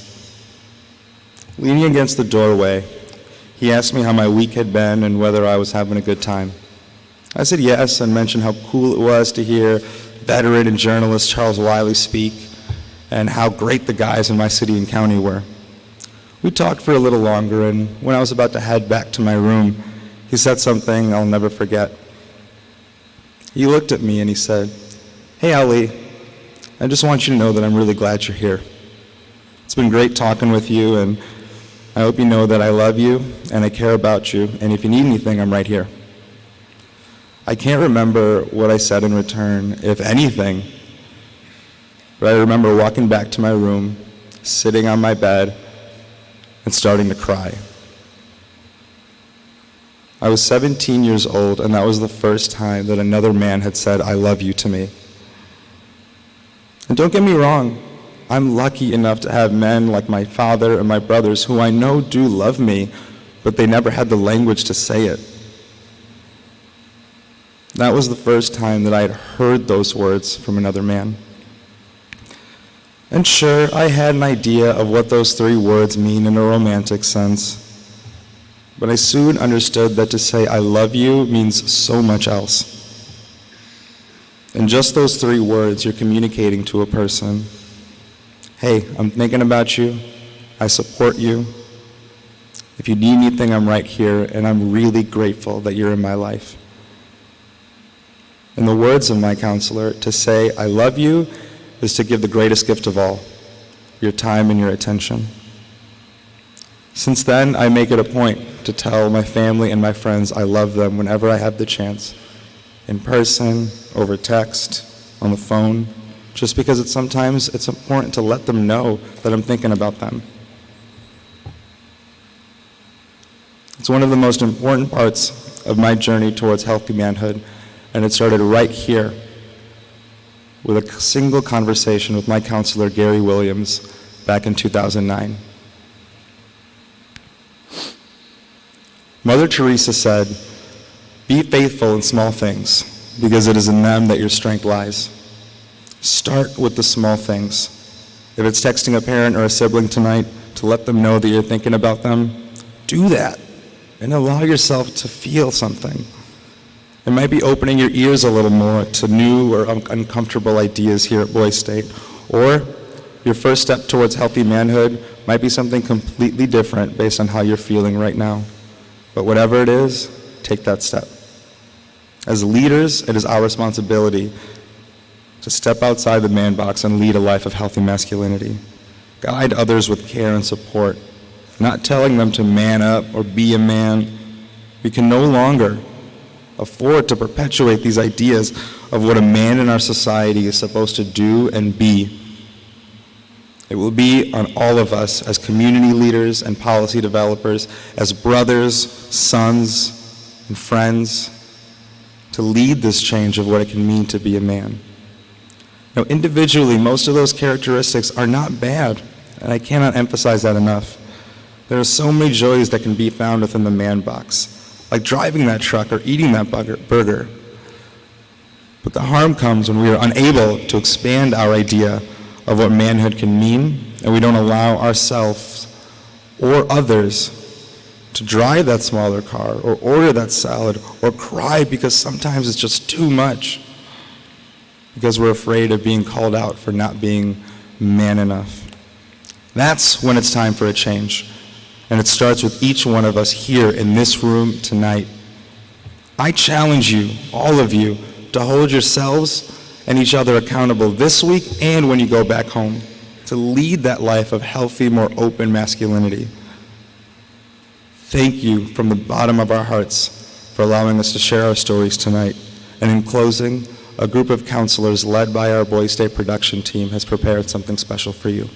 Leaning against the doorway, he asked me how my week had been and whether I was having a good time. I said yes and mentioned how cool it was to hear veteran and journalist Charles Wiley speak and how great the guys in my city and county were. We talked for a little longer, and when I was about to head back to my room, he said something I'll never forget. He looked at me and he said, Hey, Ali. I just want you to know that I'm really glad you're here. It's been great talking with you, and I hope you know that I love you and I care about you, and if you need anything, I'm right here. I can't remember what I said in return, if anything, but I remember walking back to my room, sitting on my bed, and starting to cry. I was 17 years old, and that was the first time that another man had said, I love you to me. And don't get me wrong, I'm lucky enough to have men like my father and my brothers who I know do love me, but they never had the language to say it. That was the first time that I had heard those words from another man. And sure, I had an idea of what those 3 words mean in a romantic sense, but I soon understood that to say I love you means so much else. In just those 3 words, you're communicating to a person, hey, I'm thinking about you, I support you. If you need anything, I'm right here, and I'm really grateful that you're in my life. In the words of my counselor, to say I love you is to give the greatest gift of all, your time and your attention. Since then, I make it a point to tell my family and my friends I love them whenever I have the chance, in person, over text, on the phone, just because sometimes it's important to let them know that I'm thinking about them. It's one of the most important parts of my journey towards healthy manhood, and it started right here with a single conversation with my counselor, Gary Williams, back in 2009. Mother Teresa said, be faithful in small things, because it is in them that your strength lies. Start with the small things. If it's texting a parent or a sibling tonight to let them know that you're thinking about them, do that and allow yourself to feel something. It might be opening your ears a little more to new or uncomfortable ideas here at Boys State, or your first step towards healthy manhood might be something completely different based on how you're feeling right now. But whatever it is, take that step. As leaders, it is our responsibility to step outside the man box and lead a life of healthy masculinity. Guide others with care and support, not telling them to man up or be a man. We can no longer afford to perpetuate these ideas of what a man in our society is supposed to do and be. It will be on all of us as community leaders and policy developers, as brothers, sons, and friends, to lead this change of what it can mean to be a man. Now, individually, most of those characteristics are not bad, and I cannot emphasize that enough. There are so many joys that can be found within the man box, like driving that truck or eating that burger. But the harm comes when we are unable to expand our idea of what manhood can mean, and we don't allow ourselves or others to drive that smaller car or order that salad or cry because sometimes it's just too much, because we're afraid of being called out for not being man enough. That's when it's time for a change, and it starts with each one of us here in this room tonight. I challenge you, all of you, to hold yourselves and each other accountable this week and when you go back home, to lead that life of healthy, more open masculinity. Thank you from the bottom of our hearts for allowing us to share our stories tonight. And in closing, a group of counselors led by our Boys State production team has prepared something special for you.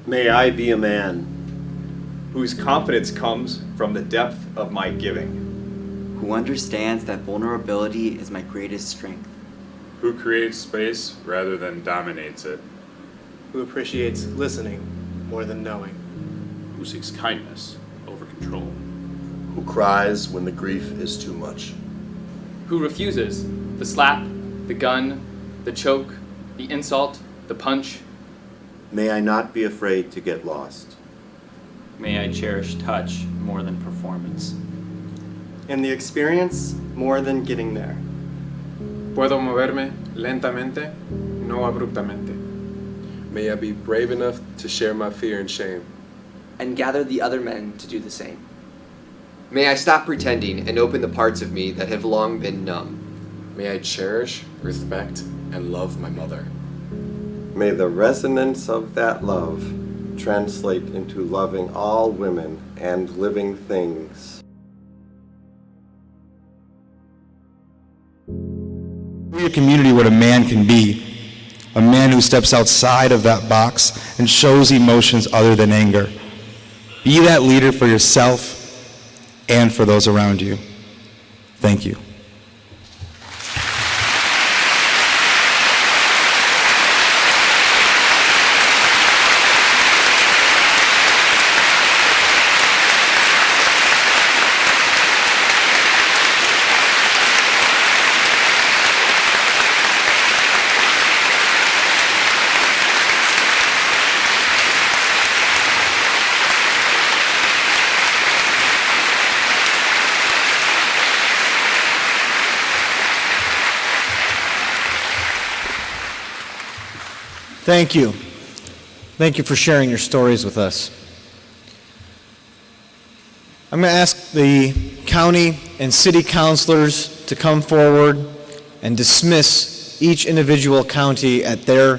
May I be a man whose confidence comes from the depth of my giving, who understands that vulnerability is my greatest strength, who creates space rather than dominates it, who appreciates listening more than knowing, who seeks kindness over control, who cries when the grief is too much, who refuses the slap, the gun, the choke, the insult, the punch. May I not be afraid to get lost. May I cherish touch more than performance. And the experience more than getting there. Puedo moverme lentamente, no abruptamente. May I be brave enough to share my fear and shame. and gather the other men to do the same. May I stop pretending and open the parts of me that have long been numb. May I cherish, respect, and love my mother. May the resonance of that love translate into loving all women and living things. Show your community what a man can be. A man who steps outside of that box and shows emotions other than anger. Be that leader for yourself and for those around you. Thank you. Thank you. Thank you for sharing your stories with us. I'm going to ask the county and city councilors to come forward and dismiss each individual county at their